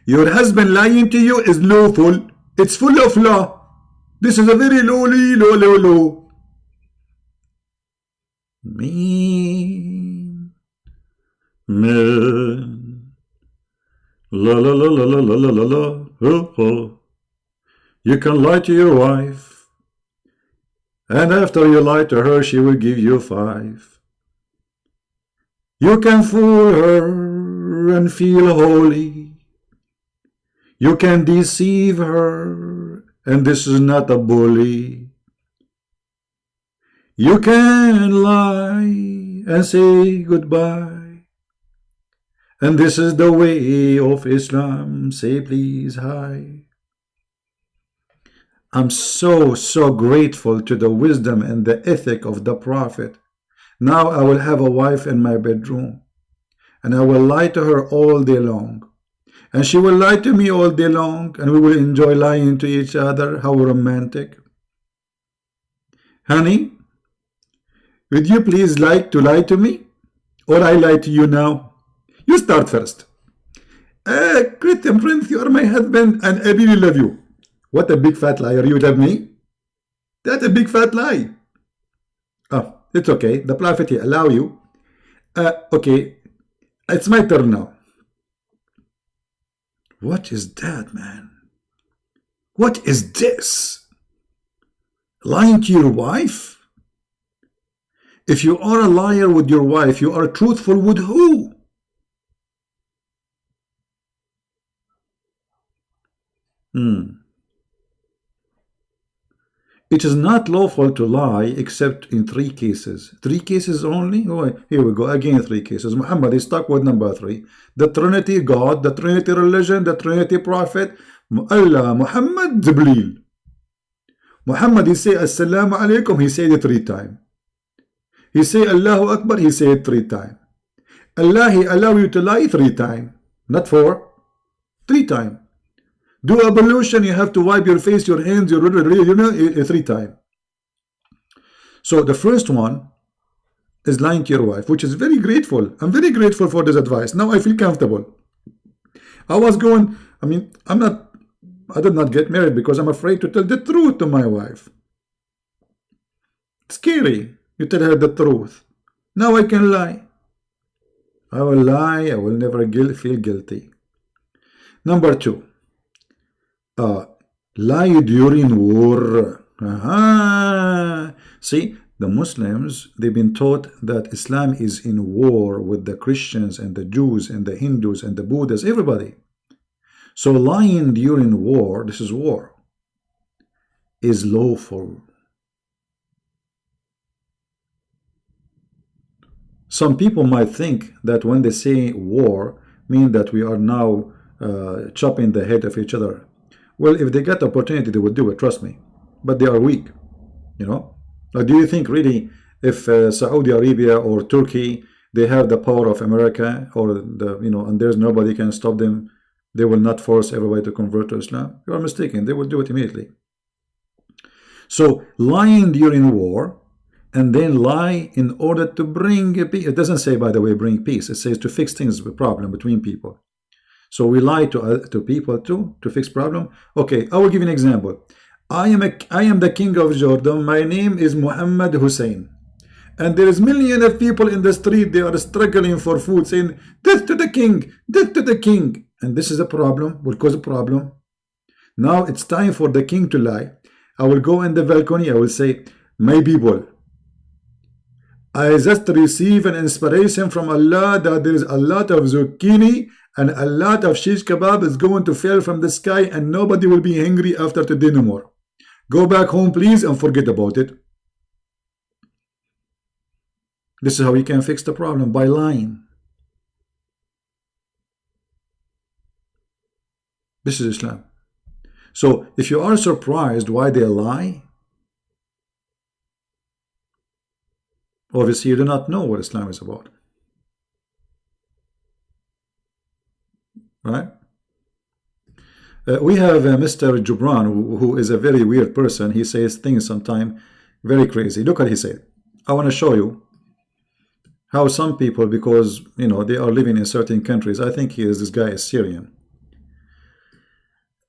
Your husband lying to you is lawful. It's full of law. This is a very low. Me. Man. La la la la la la la la. Oh. You can lie to your wife. And after you lie to her, she will give you 5. You can fool her and feel holy. You can deceive her, and this is not a bully. You can lie and say goodbye. And this is the way of Islam. Say please hi. I'm so grateful to the wisdom and the ethic of the Prophet. Now I will have a wife in my bedroom, and I will lie to her all day long, and she will lie to me all day long, and we will enjoy lying to each other. How romantic. Honey, would you please like to lie to me, or I lie to you now? You start first. Christian Prince, you are my husband, and I really love you. What a big fat liar. You love me? That's a big fat lie. Oh, it's okay. The Prophet, he allow you. Okay. It's my turn now. What is that, man? What is this? Lying to your wife? If you are a liar with your wife, you are truthful with who? It is not lawful to lie except in 3 cases. 3 cases only? Oh, here we go, again 3 cases. Muhammad is stuck with number 3. The Trinity God, the Trinity religion, the Trinity Prophet, Allah, Muhammad, Jibreel. Muhammad, he say Assalamu alaikum, he said it 3 times. He say Allahu Akbar, he said it 3 times. Allah, he allow you to lie 3 times, not 4, 3 times. Do ablution, you have to wipe your face, your hands, your 3 times. So the first one is lying to your wife, which is very grateful. I'm very grateful for this advice. Now I feel comfortable. I was going, I did not get married because I'm afraid to tell the truth to my wife. It's scary. You tell her the truth. Now I can lie. I will lie. I will never feel guilty. Number 2. Lie during war. See, the Muslims, they've been taught that Islam is in war with the Christians and the Jews and the Hindus and the Buddhists, everybody. So lying during war, this is war, is lawful. Some people might think that when they say war, mean that we are now chopping the head of each other. Well, if they get the opportunity, they would do it, trust me. But they are weak, you know. Do you think really if Saudi Arabia or Turkey, they have the power of America, or the, you know, and there's nobody can stop them, they will not force everybody to convert to Islam? You are mistaken. They will do it immediately. So lying during war, and then lie in order to bring peace. It doesn't say, by the way, bring peace. It says to fix things, the problem between people. So we lie to people too, to fix problem. Okay, I will give you an example. I am the king of Jordan. My name is Muhammad Hussein. And there is millions of people in the street. They are struggling for food, saying, death to the king, death to the king. And this is a problem, will cause a problem. Now it's time for the king to lie. I will go in the balcony. I will say, my people, I just received an inspiration from Allah that there is a lot of zucchini and a lot of shish kebab is going to fall from the sky and nobody will be hungry after today no more. Go back home, please, and forget about it. This is how you can fix the problem, by lying. This is Islam. So if you are surprised why they lie, obviously you do not know what Islam is about. Right? We have Mr. Jubran, who is a very weird person. He says things sometimes very crazy. Look what he said. I want to show you how some people, because you know they are living in certain countries, I think this guy is Syrian.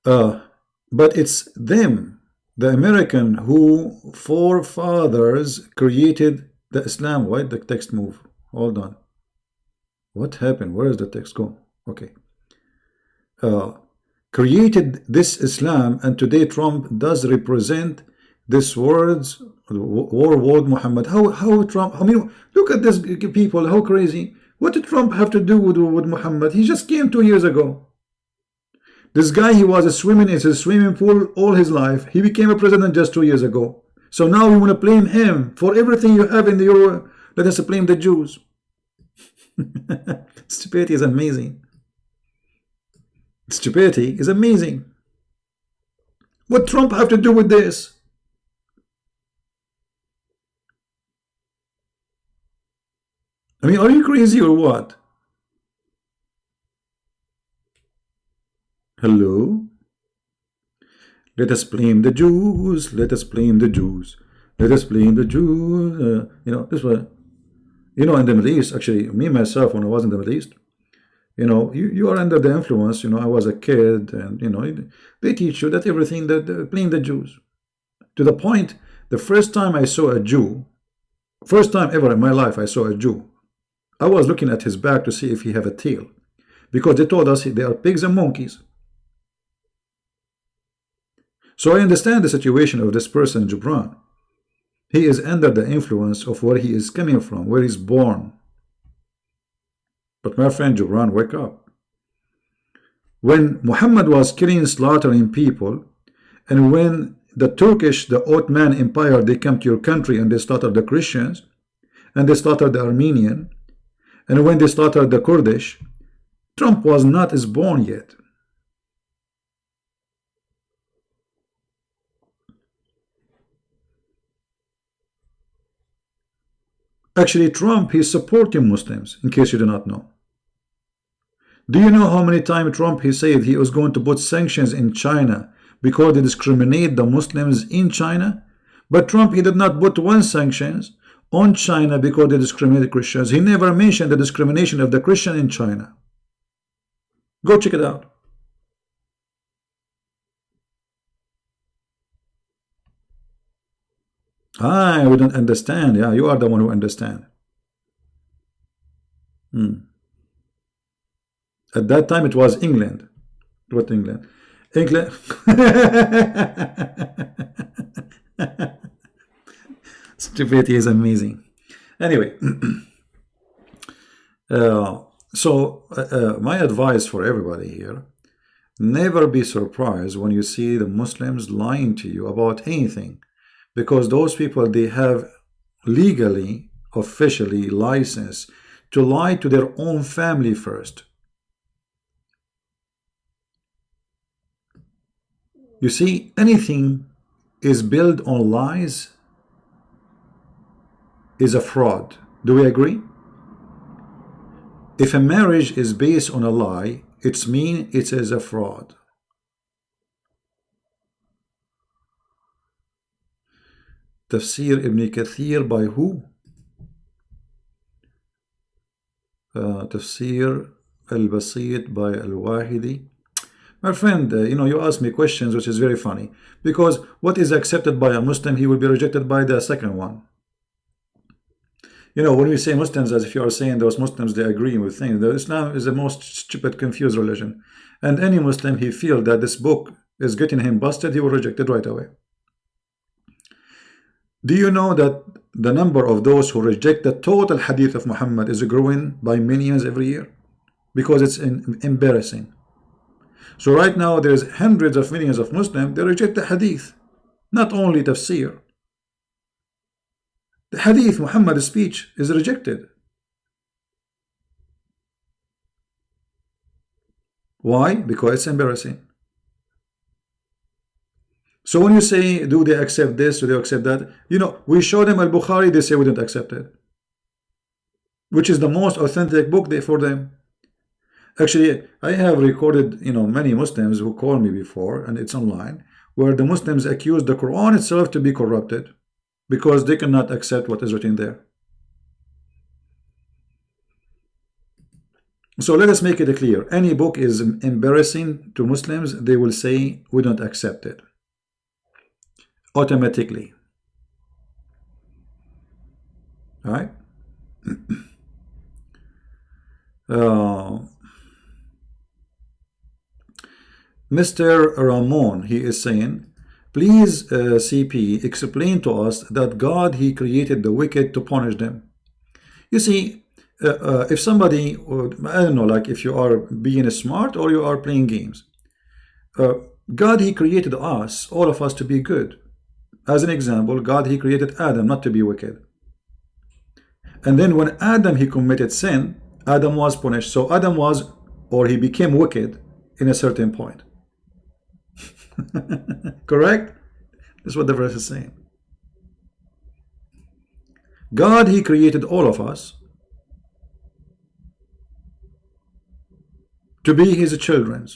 But it's them, the American, who forefathers created the Islam. Why did the text move? Hold on. What happened? Where does the text go? Okay. Created this Islam, and today Trump does represent this words, war word Muhammad. How Trump, I mean, look at this people, how crazy. What did Trump have to do with Muhammad? He just came 2 years ago. This guy, he was swimming in his swimming pool all his life. He became a president just 2 years ago. So now we want to blame him for everything you have in the Euro. Let us blame the Jews. Stupidity is amazing. Stupidity is amazing. What Trump have to do with this? I mean, are you crazy or what? Hello? Let us blame the Jews. Let us blame the Jews. Let us blame the Jews. You know, this was, you know, in the Middle East, actually, me, myself, when I was in the Middle East, you know, you are under the influence. You know, I was a kid, and, you know, they teach you that everything that blame the Jews. To the point, the first time I saw a Jew, first time ever in my life I saw a Jew, I was looking at his back to see if he have a tail. Because they told us they are pigs and monkeys. So I understand the situation of this person, Jubran. He is under the influence of where he is coming from, where he's born. But my friend Jubran, wake up. When Muhammad was killing, slaughtering people, and when the Turkish, the Ottoman Empire, they come to your country and they slaughtered the Christians, and they slaughtered the Armenian, and when they slaughtered the Kurdish, Trump was not as born yet. Actually, Trump, he's supporting Muslims, in case you do not know. Do you know how many times Trump, he said he was going to put sanctions in China because they discriminate the Muslims in China? But Trump, he did not put one sanctions on China because they discriminate Christians. He never mentioned the discrimination of the Christian in China. Go check it out. We don't understand. Yeah, you are the one who understand. At that time, it was England. What England? England. Stupidity is amazing. Anyway, my advice for everybody here: never be surprised when you see the Muslims lying to you about anything, because those people, they have legally, officially license to lie to their own family first. You see, anything is built on lies is a fraud. Do we agree? If a marriage is based on a lie, it means it is a fraud. Tafsir Ibn Kathir by who? Tafsir al-Basit by al-Wahidi. My friend, you ask me questions which is very funny, because what is accepted by a Muslim, he will be rejected by the second one. When we say Muslims, as if you are saying those Muslims, they agree with things. Islam is the most stupid, confused religion. And any Muslim, he feels that this book is getting him busted, he will reject it right away. Do you know that the number of those who reject the total hadith of Muhammad is growing by millions every year? Because it's embarrassing. So right now there's hundreds of millions of Muslims, they reject the hadith, not only tafsir. The hadith, Muhammad's speech, is rejected. Why? Because it's embarrassing. So when you say, do they accept this, do they accept that? We show them al-Bukhari, they say we don't accept it, which is the most authentic book for them. Actually, I have recorded, many Muslims who called me before, and it's online, where the Muslims accuse the Quran itself to be corrupted because they cannot accept what is written there. So let us make it clear. Any book is embarrassing to Muslims, they will say we don't accept it automatically. All right? Mr. Ramon, he is saying, please, CP, explain to us that God, he created the wicked to punish them. You see, if somebody, I don't know, like if you are being smart or you are playing games, God, he created us, all of us, to be good. As an example, God, he created Adam not to be wicked. And then when Adam, he committed sin, Adam was punished. So Adam was, or he became wicked in a certain point. Correct? That's what the verse is saying. God, he created all of us to be his children.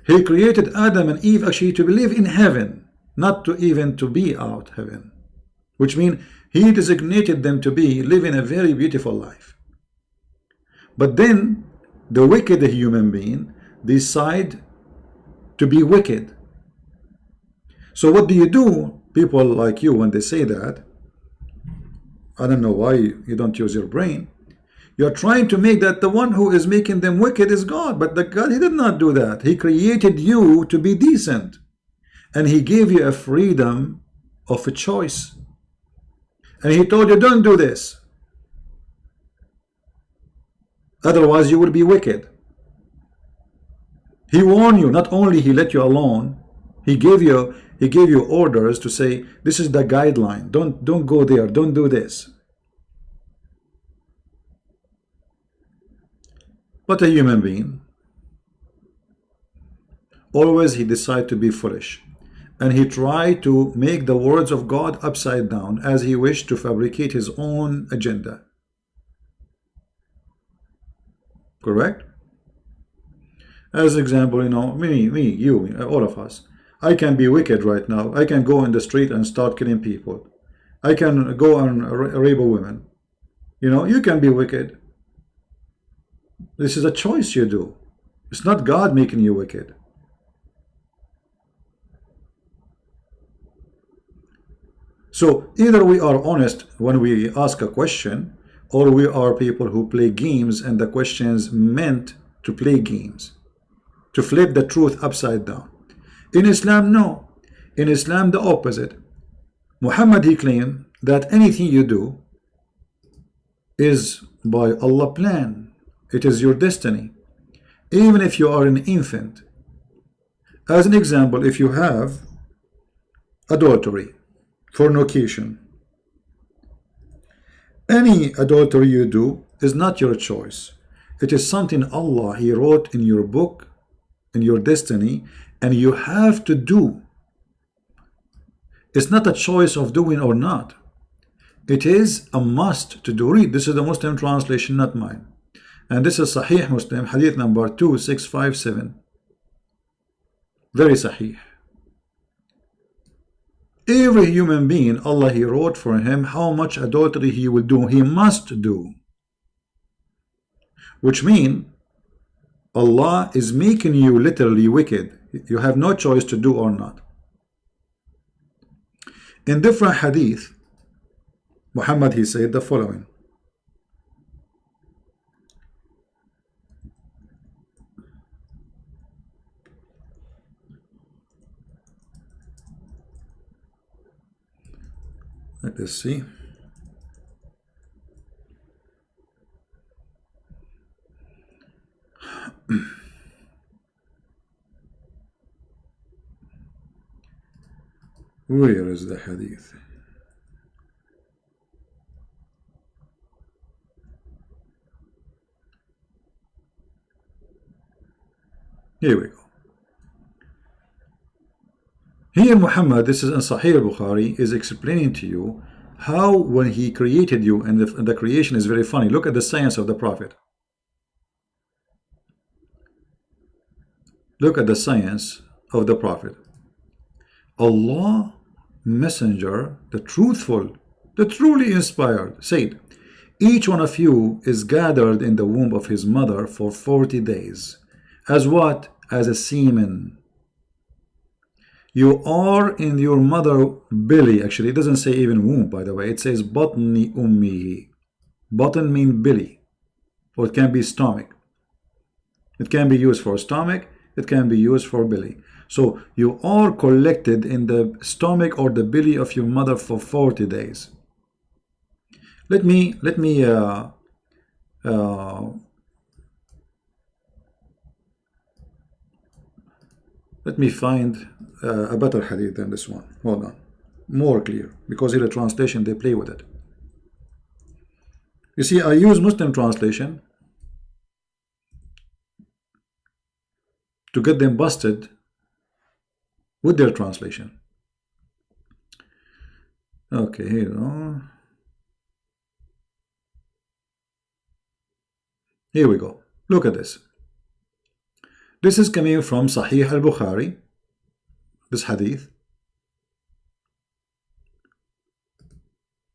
He created Adam and Eve actually to live in heaven, not to even to be out heaven, which means he designated them to be living a very beautiful life. But then the wicked human being decide to be wicked. So what do? People like you, when they say that, I don't know why you don't use your brain. You're trying to make that the one who is making them wicked is God. But the God, he did not do that. He created you to be decent. And he gave you a freedom of a choice. And he told you, don't do this. Otherwise you will be wicked. He warned you. Not only he let you alone, he gave you orders to say, this is the guideline. Don't go there. Don't do this. But a human being, always he decides to be foolish. and he tried to make the words of God upside down as he wished to fabricate his own agenda. Correct? As example, you know, me, you, all of us. I can be wicked right now. I can go in the street and start killing people. I can go and rape a woman. You know, you can be wicked. This is a choice you do. It's not God making you wicked. So either we are honest when we ask a question, or we are people who play games and the questions meant to play games, to flip the truth upside down. In Islam, no. In Islam, the opposite. Muhammad, he claimed that anything you do is by Allah's plan. It is your destiny. Even if you are an infant. As an example, if you have adultery, fornication, any adultery you do is not your choice. It is something Allah, he wrote in your book, in your destiny, and you have to do. It's not a choice of doing or not. It is a must to do. Read, this is the Muslim translation, not mine. And this is Sahih Muslim, hadith number 2657. Very Sahih. Every human being, Allah, he wrote for him how much adultery he will do. He must do. Which means Allah is making you literally wicked. You have no choice to do or not. In different hadith, Muhammad, he said the following. Let us see. Where is the hadith? Here we go. Here Muhammad, this is in Sahih Bukhari, is explaining to you how when he created you, and the creation is very funny. Look at the science of the Prophet. Look at the science of the Prophet. Allah, messenger, the truthful, the truly inspired, said, each one of you is gathered in the womb of his mother for 40 days. As what? As a semen. You are in your mother belly. Actually, it doesn't say even womb, by the way. It says batni ummihi. Batan means belly, or it can be stomach. It can be used for stomach. It can be used for belly. So you are collected in the stomach or the belly of your mother for 40 days. Let me find a better hadith than this one. Hold on. More clear. Because in the translation they play with it. You see, I use Muslim translation to get them busted with their translation. Okay, here we go. Here we go. Look at this. This is coming from Sahih al-Bukhari, this hadith.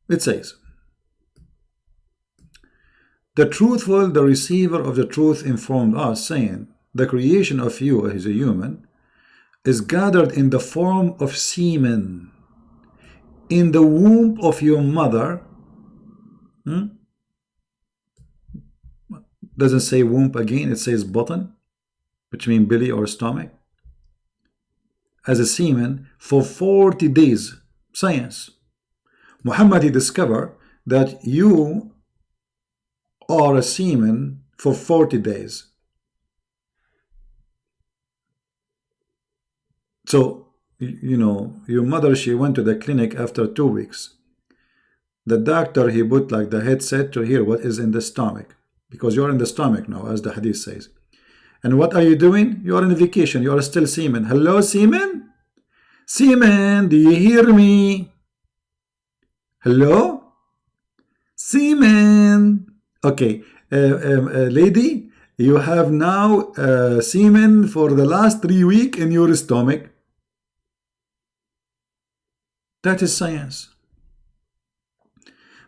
It says, the truthful, the receiver of the truth informed us, saying, the creation of you as a human is gathered in the form of semen in the womb of your mother. Doesn't say womb again, it says button, which means belly or stomach, as a semen for 40 days. Science. Muhammad, he discovered that you are a semen for 40 days. So, you know, your mother, she went to the clinic after 2 weeks. The doctor, he put like the headset to hear what is in the stomach, because you're in the stomach now, as the hadith says. And what are you doing? You are on vacation. You are still semen. Hello, semen? Seaman, do you hear me? Hello? Seaman. Okay, lady, you have now semen for the last 3 weeks in your stomach. That is science.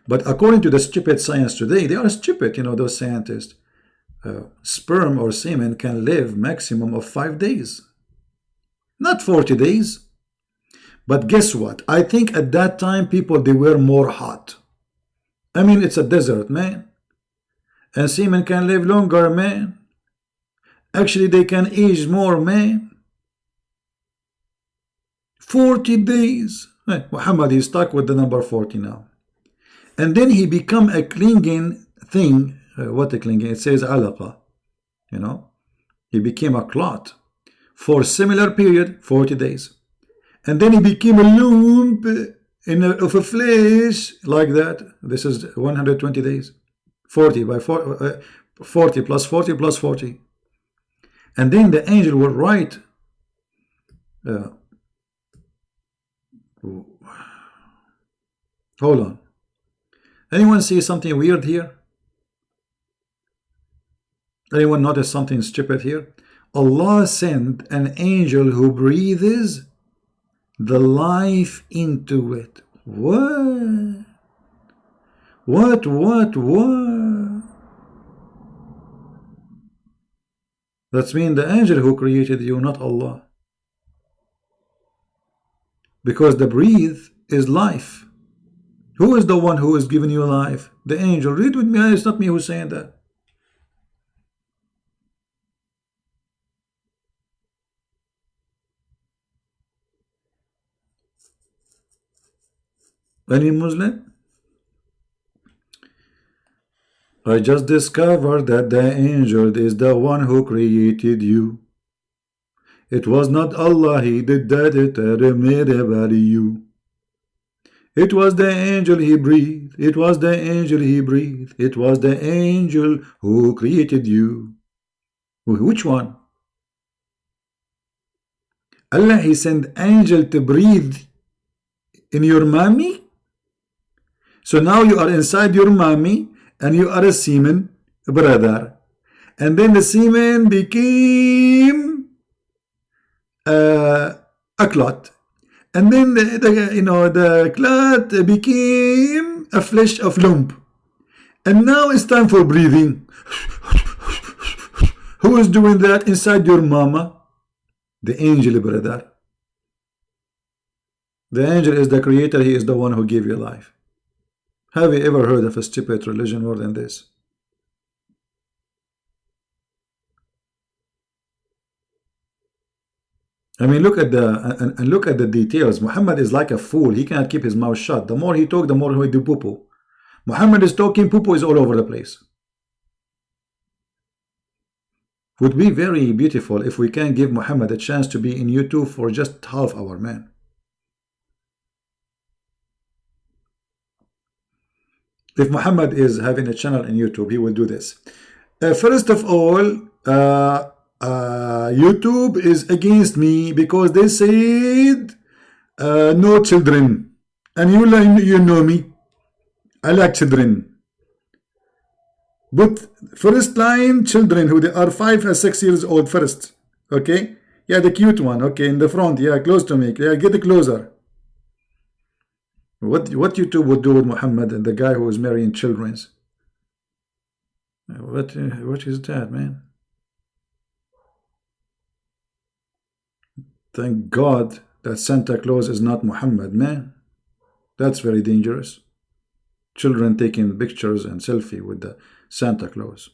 But according to the stupid science today, they are stupid, you know, those scientists. Sperm or semen can live maximum of 5 days. Not 40 days. But guess what? I think at that time people, they were more hot. I mean, it's a desert, man. And semen can live longer, man. Actually, they can age more, man. 40 days. Muhammad is stuck with the number 40 now. And then he become a clinging thing. What a clinging? It says alaqa. You know, he became a clot for similar period, 40 days. And then he became a lump of a flesh like that. This is 120 days. 40 by 40 plus 40 plus 40. And then the angel will write hold on. Anyone see something weird here? Anyone notice something stupid here? Allah sent an angel who breathes the life into it. What? What? That means the angel who created you, not Allah. Because the breathe is life. Who is the one who is giving you life? The angel. Read with me. It's not me who's saying that. Any Muslim? I just discovered that the angel is the one who created you. It was not Allah, he did that, it made about you. It was the angel he breathed, it was the angel he breathed, it was the angel who created you. Which one? Allah, he sent angel to breathe in your mommy? So now you are inside your mommy and you are a semen brother. And then the semen became a clot. And then the clot became a flesh of lump. And now it's time for breathing. Who is doing that inside your mama? The angel brother. The angel is the creator, he is the one who gave you life. Have you ever heard of a stupid religion more than this? I mean, look at the details. Muhammad is like a fool. He cannot keep his mouth shut. The more he talk, the more he do poo-poo. Muhammad is talking, poo-poo is all over the place. Would be very beautiful if we can give Muhammad a chance to be in YouTube for just half hour, man. If Muhammad is having a channel in YouTube, he will do this. First of all, YouTube is against me because they said no children. And you know me. I like children. But first line, children who they are 5 or 6 years old first. Okay? Yeah, the cute one. Okay, in the front. Yeah, close to me. Yeah, get closer. What YouTube would do with Muhammad and the guy who is marrying children? What is that, man? Thank God that Santa Claus is not Muhammad, man. That's very dangerous. Children taking pictures and selfie with the Santa Claus.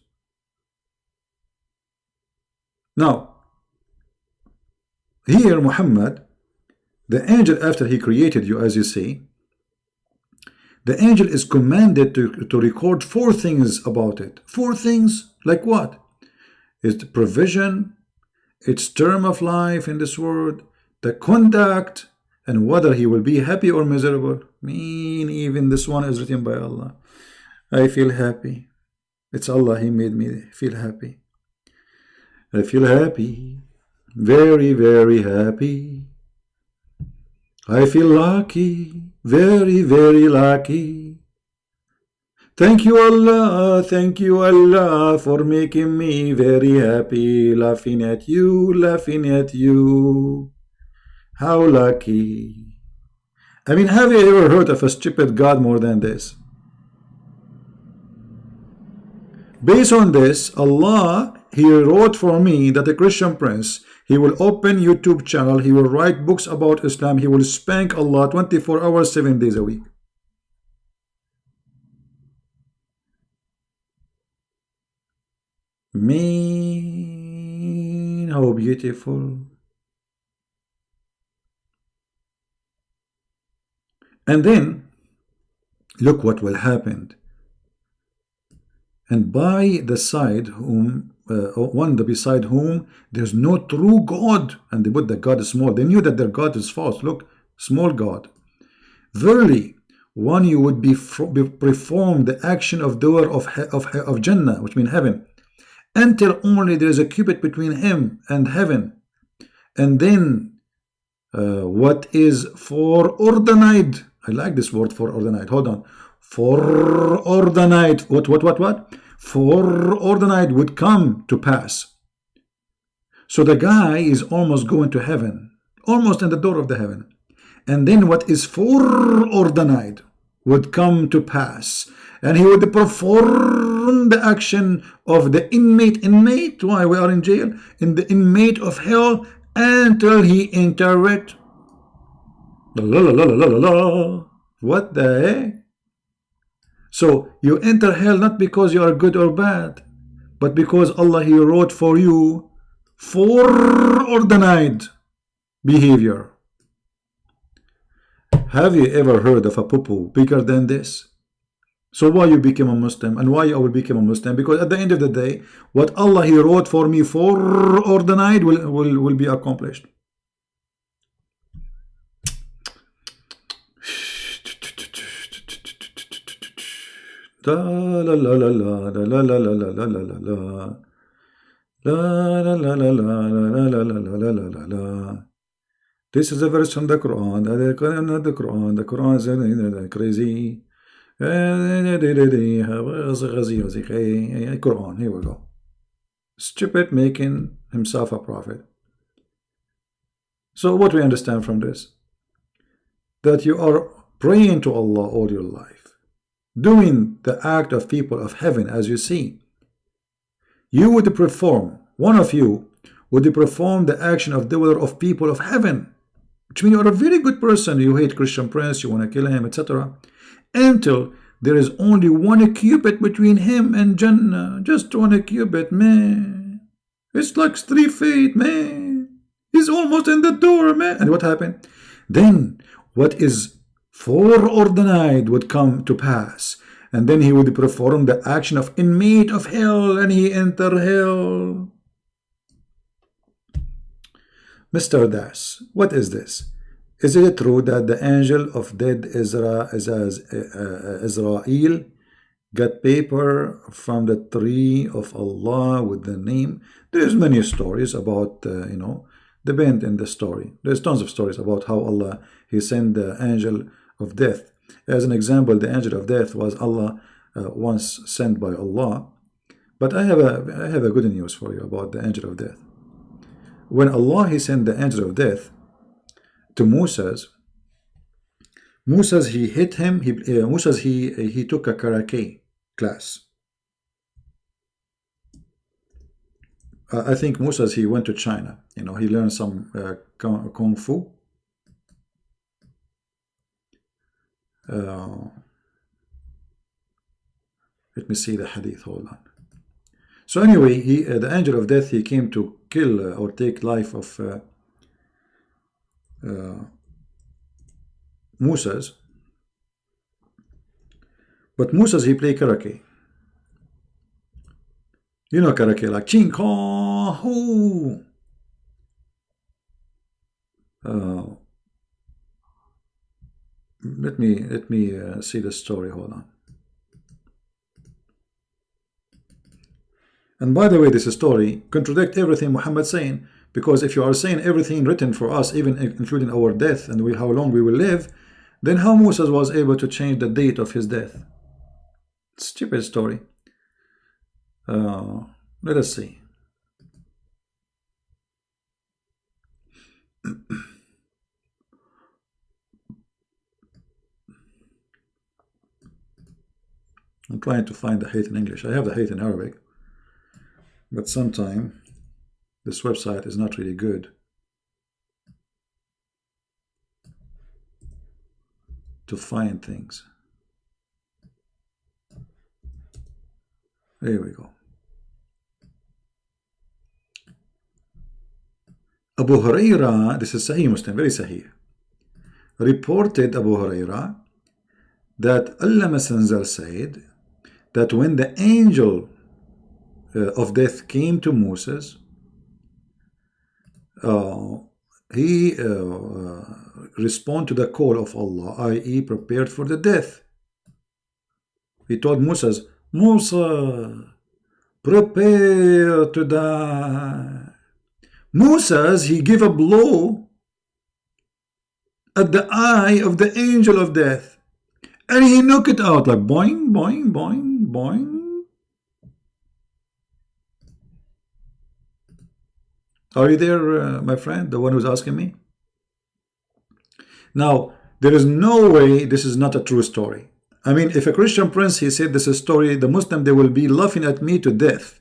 Now, here Muhammad, the angel after he created you, as you see, the angel is commanded to record 4 things about it. 4 things, like what? It's the provision, its term of life in this world, the conduct, and whether he will be happy or miserable. I mean, even this one is written by Allah. I feel happy. It's Allah, he made me feel happy. I feel happy. Very, very happy. I feel lucky, very, very lucky. Thank you Allah for making me very happy, laughing at you, laughing at you. How lucky. I mean, have you ever heard of a stupid God more than this? Based on this, Allah, He wrote for me that a Christian prince, he will open YouTube channel, he will write books about Islam, he will spank Allah 24 hours, 7 days a week. Man, how beautiful. And then, look what will happen. And by the side whom, beside whom there's no true God, and they put that God is small. They knew that their God is false. Look, small God. Verily, one you would perform the action of doer of Jannah, which means heaven, until only there is a cubit between him and heaven. And then what is foreordained? I like this word, foreordained. Hold on. Foreordained. What? Foreordained would come to pass. So the guy is almost going to heaven, almost in the door of the heaven. And then what is foreordained would come to pass. And he would perform the action of the inmate, why we are in jail, in the inmate of hell, until he enter it. What the heck? So you enter hell not because you are good or bad, but because Allah, He wrote for you foreordained behavior. Have you ever heard of a poo-poo bigger than this? So why you became a Muslim, and why I will become a Muslim? Because at the end of the day, what Allah, He wrote for me foreordained will be accomplished. La la la la la la la la la la la la la la la la la. This is a verse from the Quran. The Quran is crazy. Quran, here we go. Stupid making himself a prophet. So what we understand from this? That you are praying to Allah all your life, doing the act of people of heaven, as you see. You would perform, one of you would perform the action of doer of people of heaven, which means you are a very good person. You hate Christian prince, you want to kill him, etc. Until there is only one cubit between him and Jannah. Just one cubit, man. It's like 3 feet, man. He's almost in the door, man. And what happened? Then what is foreordained would come to pass. And then he would perform the action of inmate of hell, and he enter hell. Mr. Das, what is this? Is it true that the angel of dead Israel got paper from the tree of Allah with the name? There's many stories about, the bend in the story. There's tons of stories about how Allah, He sent the angel of death. As an example, the angel of death was Allah once sent by Allah. But I have a good news for you about the angel of death. When Allah, He sent the angel of death to Moses, he hit him. He took a karate class. I think Moses, he went to China. He learned some kung fu. Let me see the hadith. Hold on. So anyway, the angel of death, he came to kill or take life of Moses. But Moses, he played karate. You know karate, like ching kong hoo. Let me see the story. Hold on. And by the way, this story contradicts everything Muhammad saying, Because if you are saying everything written for us, even including our death and how long we will live, then how Moses was able to change the date of his death? Stupid story. Let us see. I'm trying to find the hate in English. I have the hate in Arabic, but sometimes this website is not really good to find things. There we go. Abu Huraira, this is Sahih Muslim, very Sahih, reported Abu Huraira that Allah Messenger said that when the angel of death came to Moses, he responded to the call of Allah, i.e. prepared for the death. He told Moses, Musa, prepare to die. Moses, he gave a blow at the eye of the angel of death, and he knocked it out like boing, boing, boing, boing. Are you there, my friend, the one who's asking me? Now, there is no way this is not a true story. I mean, if a Christian prince, he said this is a story, the Muslim, they will be laughing at me to death.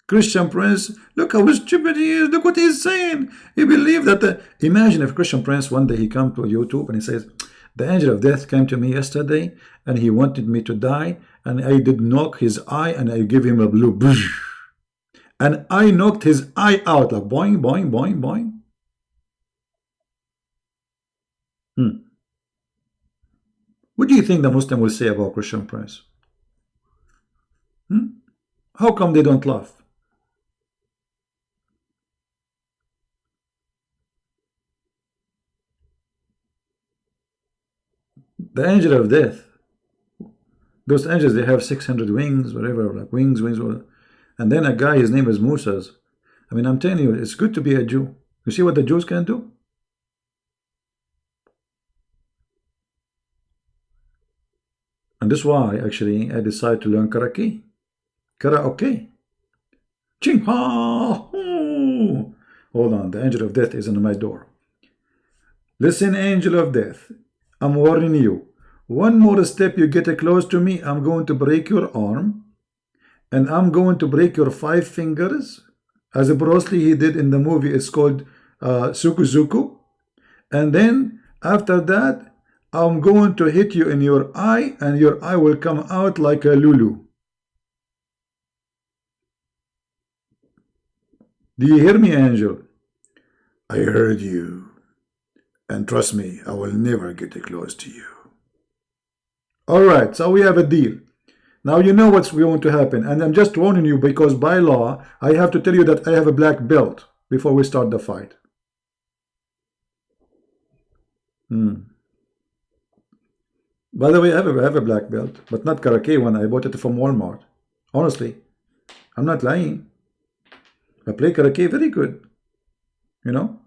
Christian prince, look how stupid he is, look what he's saying. He believed that, imagine if Christian prince, one day he comes to YouTube and he says, the angel of death came to me yesterday and he wanted me to die, and I did knock his eye and I gave him a blue, and I knocked his eye out like boing, boing, boing, boing. What do you think the Muslim will say about Christian prince? How come they don't laugh? The angel of death, those angels, they have 600 wings, whatever, like wings, whatever. And then a guy, his name is Moses. I mean, I'm telling you, it's good to be a Jew. You see what the Jews can do? And this is why, actually, I decided to learn karaoke. Karaoke. Ching ha! Hold on, the angel of death is on my door. Listen, angel of death, I'm warning you. One more step you get close to me, I'm going to break your arm, and I'm going to break your 5 fingers, as Bruce Lee he did in the movie. It's called Suku. And then after that, I'm going to hit you in your eye, and your eye will come out like a Lulu. Do you hear me, angel? I heard you. And trust me, I will never get close to you. Alright, so we have a deal. Now you know what's going to happen. And I'm just warning you, because by law, I have to tell you that I have a black belt before we start the fight. By the way, I have a black belt, but not karaoke one. I bought it from Walmart. Honestly, I'm not lying. I play karaoke very good. You know?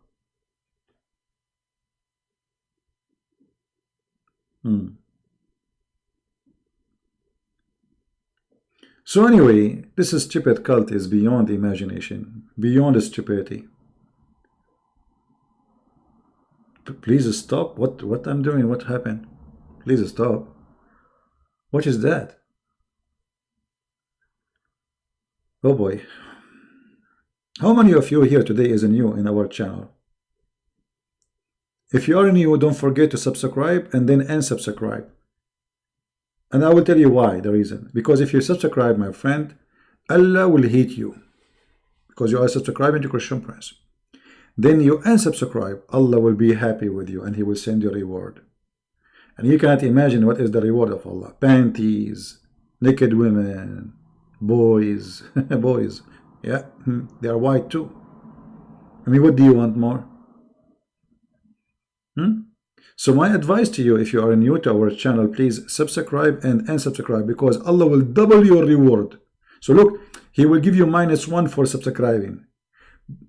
So anyway, this stupid cult is beyond imagination, beyond stupidity. Please stop. What I'm doing? What happened? Please stop. What is that? Oh boy. How many of you here today is new in our channel? If you are new, don't forget to subscribe and then unsubscribe. And I will tell you why, the reason. Because if you subscribe, my friend, Allah will hate you. Because you are subscribing to Christian Prince. Then you unsubscribe, Allah will be happy with you and He will send you a reward. And you can't imagine what is the reward of Allah. Panties, naked women, boys, boys. Yeah, they are white too. I mean, what do you want more? So my advice to you, if you are new to our channel, please subscribe and unsubscribe, because Allah will double your reward. So look, He will give you -1 for subscribing,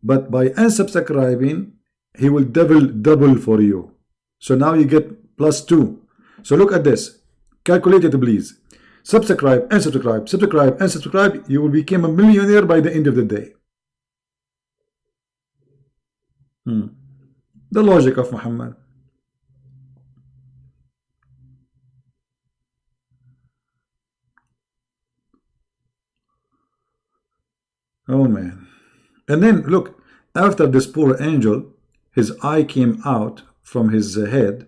But by unsubscribing, he will double for you. So now you get +2. So look at this. Calculate it, please. Subscribe, unsubscribe, subscribe, unsubscribe. You will become a millionaire by the end of the day. The logic of Muhammad. Oh man. And then look, after this poor angel, his eye came out from his head.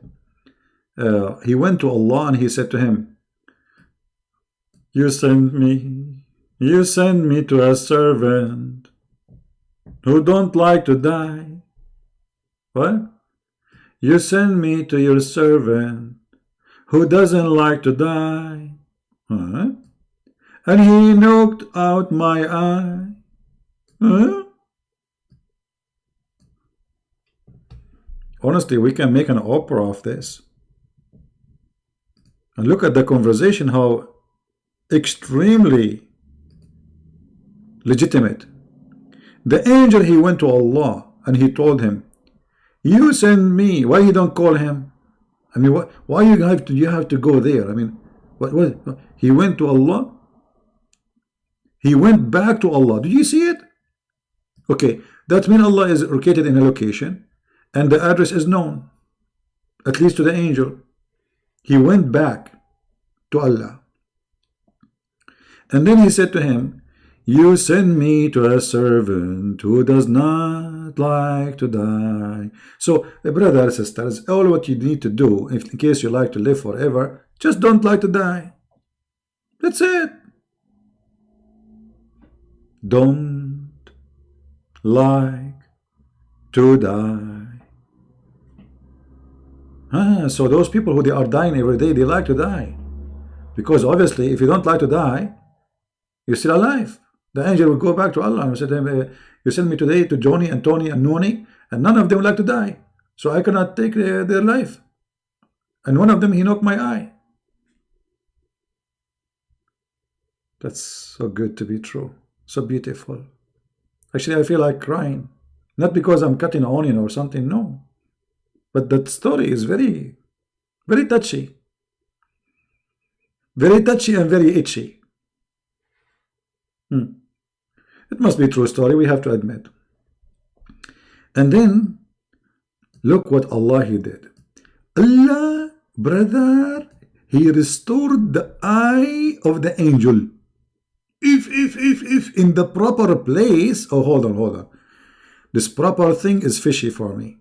He went to Allah and he said to him, you send me to a servant who don't like to die. What? You send me to your servant who doesn't like to die. Huh? And he knocked out my eye. Huh? Honestly, we can make an opera of this. And look at the conversation, how extremely legitimate. The angel, he went to Allah and he told him, you send me. Why you don't call him? I mean, why you have to go there? I mean, what he went to Allah. He went back to Allah. Did you see it? Okay, that means Allah is located in a location and the address is known, at least to the angel. He went back to Allah. And then he said to him, you send me to a servant who does not like to die. So, brothers and sisters, all what you need to do, in case you like to live forever, just don't like to die. That's it. Don't like to die. So those people who they are dying every day, they like to die. Because obviously, if you don't like to die, you're still alive. The angel will go back to Allah and say to him, you send me today to Johnny and Tony and Noni, and none of them would like to die. So I cannot take their life. And one of them, he knocked my eye. That's so good to be true. So beautiful. Actually, I feel like crying. Not because I'm cutting an onion or something, no. But that story is very, very touchy. Very touchy and very itchy. It must be a true story, we have to admit. And then, look what Allah he did. Allah, brother, he restored the eye of the angel. If in the proper place. Oh, hold on. This proper thing is fishy for me.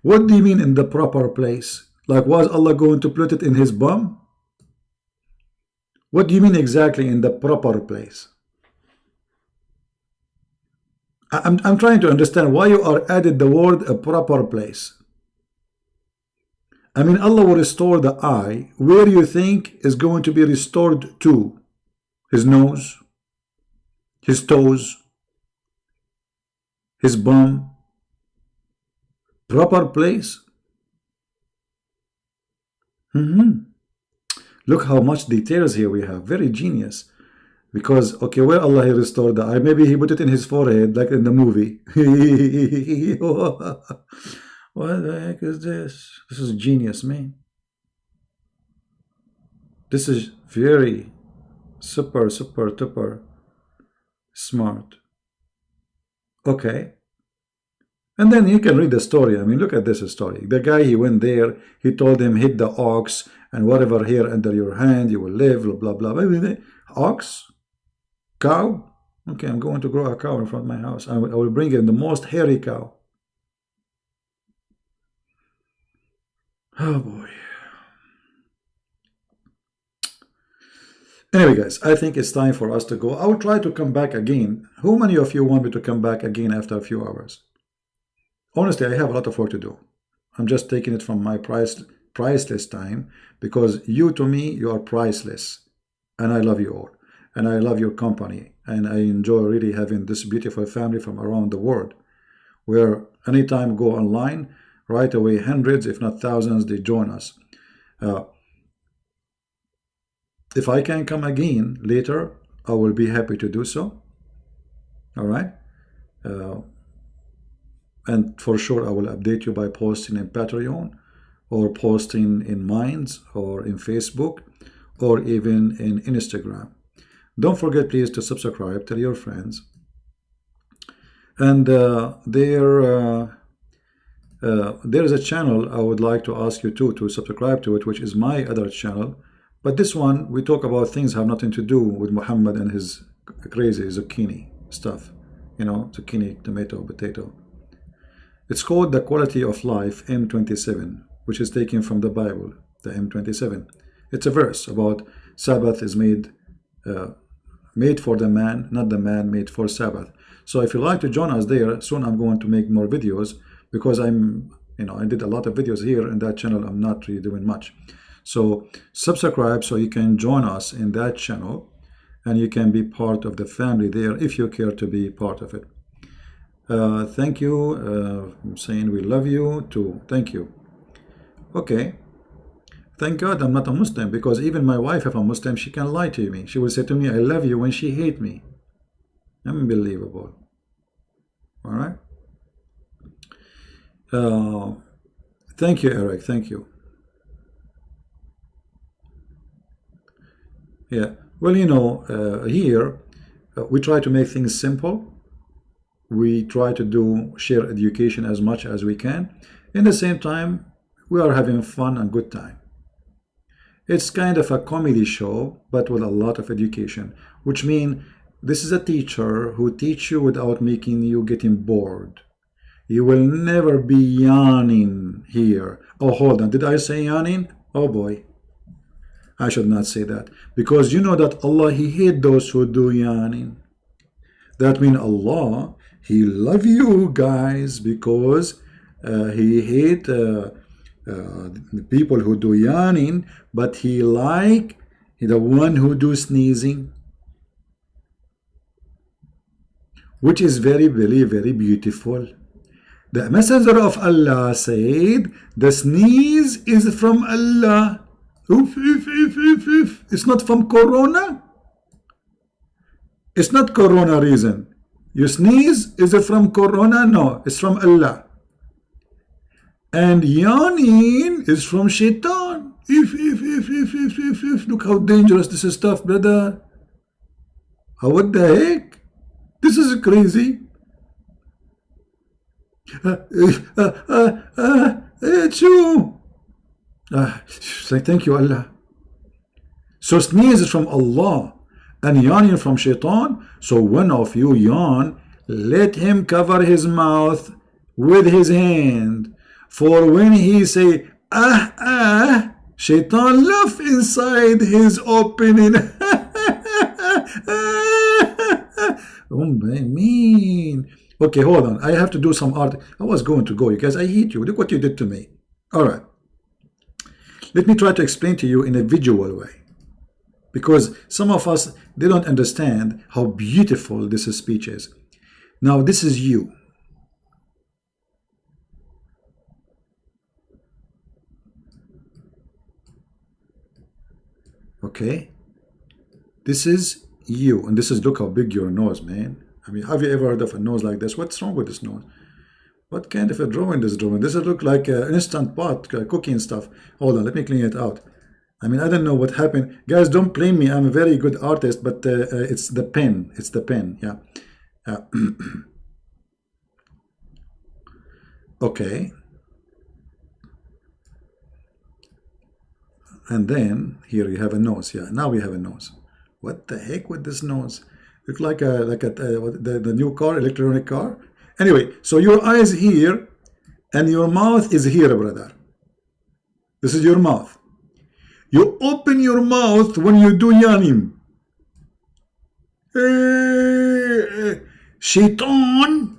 What do you mean in the proper place? Like, was Allah going to put it in his bum? What do you mean exactly in the proper place? I'm trying to understand why you are added the word a proper place. I mean, Allah will restore the eye. Where you think is going to be restored to? His nose, his toes, his bum. Proper place. Look how much details here we have. Very genius. Because, okay, where Allah he restored the eye? Maybe he put it in his forehead, like in the movie. What the heck is this? This is genius, man. This is very super duper smart. Okay. And then you can read the story. I mean, look at this story. The guy, he went there. He told him, hit the ox, and whatever here under your hand, you will live, blah, blah, blah. Ox? Cow? Okay, I'm going to grow a cow in front of my house. I will bring in the most hairy cow. Oh, boy. Anyway, guys, I think it's time for us to go. I will try to come back again. How many of you want me to come back again after a few hours? Honestly, I have a lot of work to do. I'm just taking it from my priceless time, because you, to me, you are priceless. And I love you all. And I love your company. And I enjoy really having this beautiful family from around the world, where anytime go online, right away hundreds, if not thousands, they join us. If I can come again later, I will be happy to do so. All right. And for sure, I will update you by posting in Patreon, or posting in Minds, or in Facebook, or even in Instagram. Don't forget, please, to subscribe, tell your friends. And there is a channel I would like to ask you to subscribe to it, which is my other channel. But this one, we talk about things have nothing to do with Muhammad and his crazy zucchini stuff. You know, zucchini, tomato, potato. It's called The Quality of Life, M27, which is taken from the Bible, the M27. It's a verse about Sabbath is made for the man, not the man made for Sabbath. So if you like to join us there, soon I'm going to make more videos, because I did a lot of videos here in that channel. I'm not really doing much. So subscribe so you can join us in that channel, and you can be part of the family there if you care to be part of it. Thank you. I'm saying we love you too. Thank you. Okay. Thank God I'm not a Muslim, because even my wife, if I'm Muslim, she can lie to me. She will say to me, I love you, when she hate me. Unbelievable. All right. Thank you, Eric. Thank you. Yeah. Well, here we try to make things simple. We try to share education as much as we can. In the same time, we are having fun and good time. It's kind of a comedy show, but with a lot of education, which means this is a teacher who teach you without making you getting bored. You will never be yawning here. Oh, hold on. Did I say yawning? Oh boy. I should not say that, because you know that Allah, He hate those who do yawning. That means Allah, He love you guys, because He hate the people who do yawning, but He like the one who do sneezing, which is very, very, very beautiful. The Messenger of Allah said, the sneeze is from Allah. Oof, oof, oof, oof, oof. It's not from Corona. It's not Corona reason. You sneeze, is it from Corona? No, it's from Allah. And yawning is from Shaitan. If. Look how dangerous this is stuff, brother. What the heck? This is crazy. Achoo. Say thank you, Allah. So sneeze is from Allah, and yawning from Shaitan. So one of you yawn, let him cover his mouth with his hand. For when he say, Shaitan laugh inside his opening. Oh, I mean. Okay, hold on. I have to do some art. I was going to go, you guys. I hate you. Look what you did to me. All right. Let me try to explain to you in a visual way, because some of us, they don't understand how beautiful this speech is. Now, this is you. Okay? This is you. And this is, look how big your nose, man. I mean, have you ever heard of a nose like this? What's wrong with this nose? What kind of a drawing is drawing? This look like an instant pot, cooking stuff. Hold on, let me clean it out. I mean, I don't know what happened. Guys, don't blame me. I'm a very good artist, but it's the pen. It's the pen, yeah. Okay. And then here you have a nose. Yeah, now we have a nose. What the heck with this nose? Look like the new car, electronic car. Anyway, so your eyes here and your mouth is here, brother. This is your mouth. You open your mouth when you do yawning. Shaitan,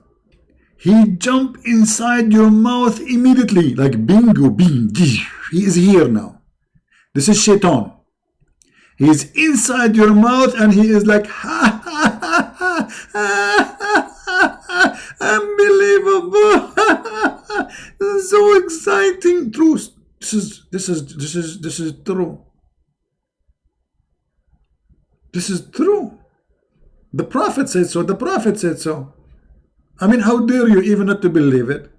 he jump inside your mouth immediately, like bingo, bing. He is here now. This is Shaitan. He is inside your mouth and he is like, ha ha ha ha ha ha, unbelievable. This is so exciting. True. This is true. This is true. The Prophet said so. The Prophet said so. I mean, how dare you even not to believe it?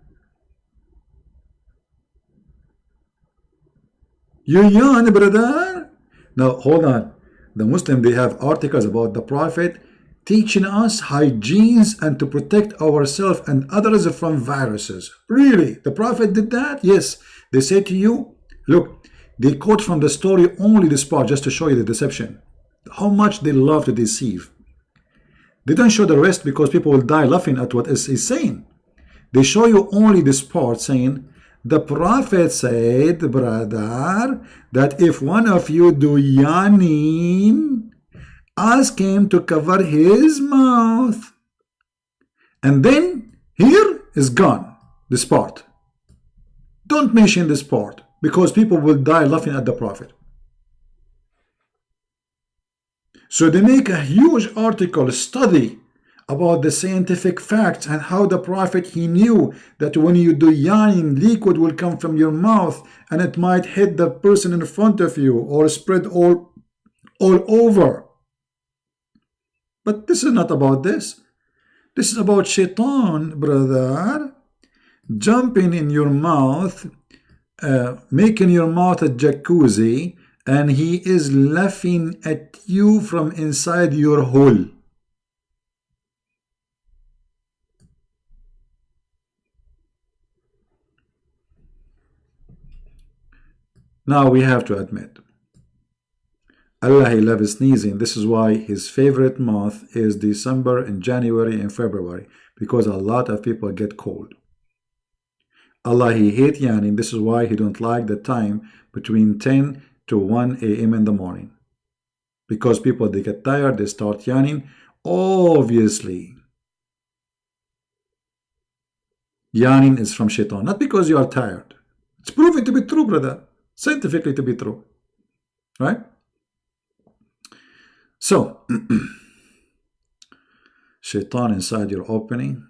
You yawn, brother. Now, hold on. The Muslim, they have articles about the Prophet teaching us hygienes and to protect ourselves and others from viruses. Really? The Prophet did that? Yes. They say to you, look, they quote from the story only this part just to show you the deception. How much they love to deceive. They don't show the rest because people will die laughing at what is saying. They show you only this part saying, the Prophet said, brother, that if one of you do yawning, ask him to cover his mouth. And then here is gone, this part. Don't mention this part because people will die laughing at the Prophet. So they make a huge article study about the scientific facts and how the Prophet, he knew that when you do yawning, liquid will come from your mouth and it might hit the person in front of you or spread all over. But this is not about this. This is about shaitan, brother, jumping in your mouth, making your mouth a jacuzzi, and he is laughing at you from inside your hole. Now we have to admit, Allah, he loves sneezing. This is why his favorite month is December and January and February, because a lot of people get cold. Allah, he hates yawning. This is why he don't like the time between 10 to 1 a.m. in the morning. Because people, they get tired, they start yawning. Obviously, yawning is from shaitan, not because you are tired. It's proven to be true, brother. Scientifically to be true. Right? So, shaitan inside your opening.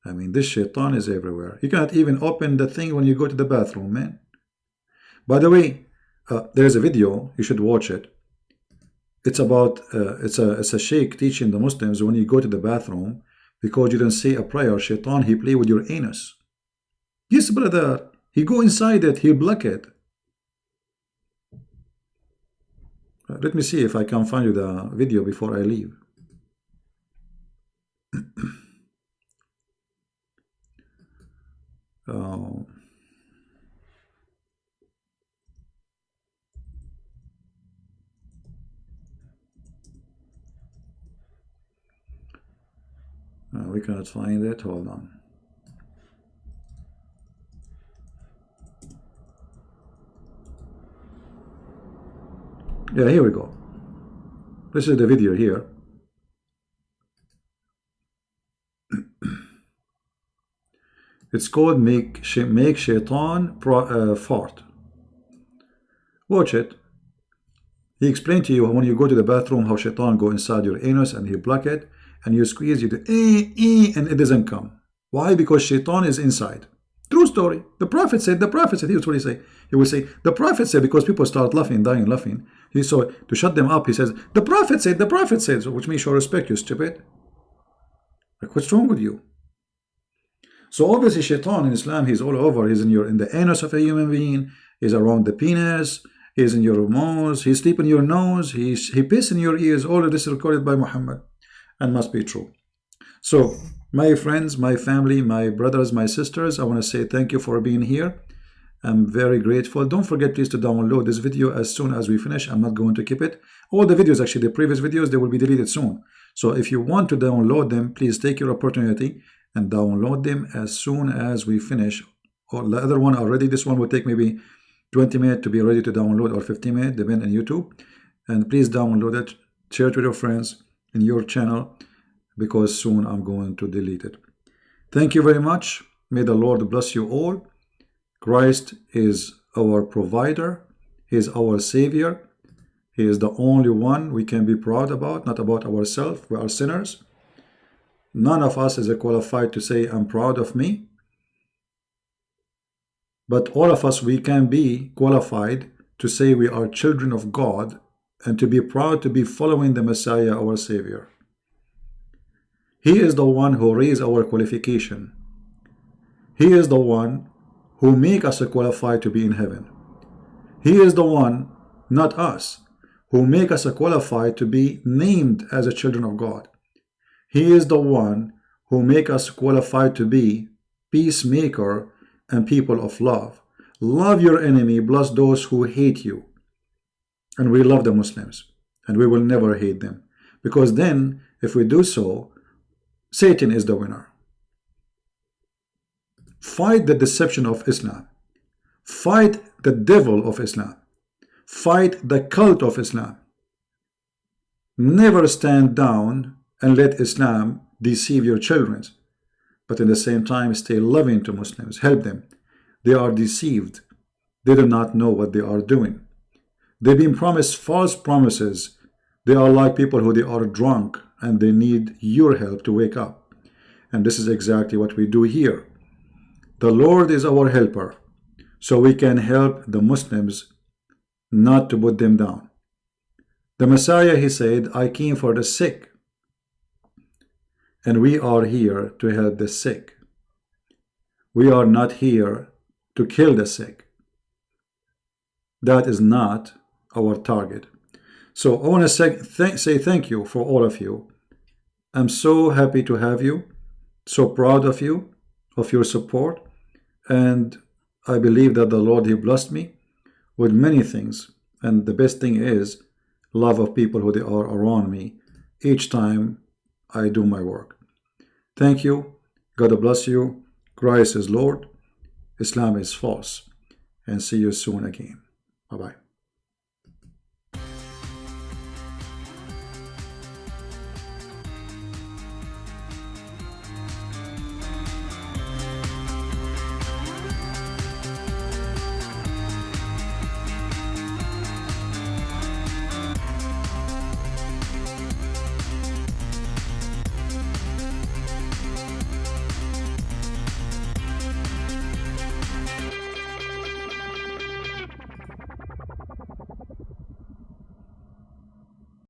I mean, this shaitan is everywhere. You cannot even open the thing when you go to the bathroom, man. By the way, there's a video, you should watch it. It's about, it's a sheikh teaching the Muslims when you go to the bathroom, because you don't say a prayer, shaitan, he play with your anus. Yes, brother, he go inside it, he'll block it. Let me see if I can find you the video before I leave. We cannot find it. Hold on. Yeah, here we go. This is the video here. It's called Make Shaitan Fart. Watch it. He explained to you when you go to the bathroom how shaitan go inside your anus and he block it, and you squeeze, you do and it doesn't come. Why? Because shaitan is inside. True story. The Prophet said, here's what he say. He will say, the Prophet said, because people start laughing, dying laughing. So to shut them up, he says, the Prophet said, so which means show respect, you stupid. Like, what's wrong with you? So obviously shaitan in Islam, he's all over. He's in the anus of a human being, he's around the penis, he's in your nose, he's sleep in your nose, he piss in your ears. All of this is recorded by Muhammad and must be true. So my friends, my family, my brothers, my sisters, I want to say thank you for being here. I'm very grateful. Don't forget please to download this video as soon as we finish. I'm not going to keep it. All the videos, actually the previous videos, they will be deleted soon. So if you want to download them, please take your opportunity and download them as soon as we finish. Or the other one already, this one will take maybe 20 minutes to be ready to download, or 15 minutes, depending on YouTube. And please download it, share it with your friends in your channel, because soon I'm going to delete it. Thank you very much. May the Lord bless you all. Christ is our provider. He is our Savior. He is the only one we can be proud about, not about ourselves. We are sinners. None of us is qualified to say, I'm proud of me. But all of us, we can be qualified to say we are children of God and to be proud to be following the Messiah, our Savior. He is the one who raised our qualification. He is the one who make us qualified to be in heaven. He is the one, not us, who make us qualified to be named as a children of God. He is the one who make us qualified to be peacemaker and people of love. Love your enemy, bless those who hate you. And we love the Muslims, and we will never hate them. Because then, if we do so, Satan is the winner. Fight the deception of Islam. Fight the devil of Islam. Fight the cult of Islam. Never stand down and let Islam deceive your children. But at the same time, stay loving to Muslims. Help them. They are deceived. They do not know what they are doing. They've been promised false promises. They are like people who they are drunk and they need your help to wake up. And this is exactly what we do here. The Lord is our helper, so we can help the Muslims, not to put them down. The Messiah, he said, I came for the sick. And we are here to help the sick. We are not here to kill the sick. That is not our target. So I want to say thank you for all of you. I'm so happy to have you, so proud of you, of your support, and I believe that the Lord, he blessed me with many things, and the best thing is love of people who they are around me each time I do my work. Thank you. God bless you. Christ is Lord. Islam is false. And see you soon again. Bye-bye.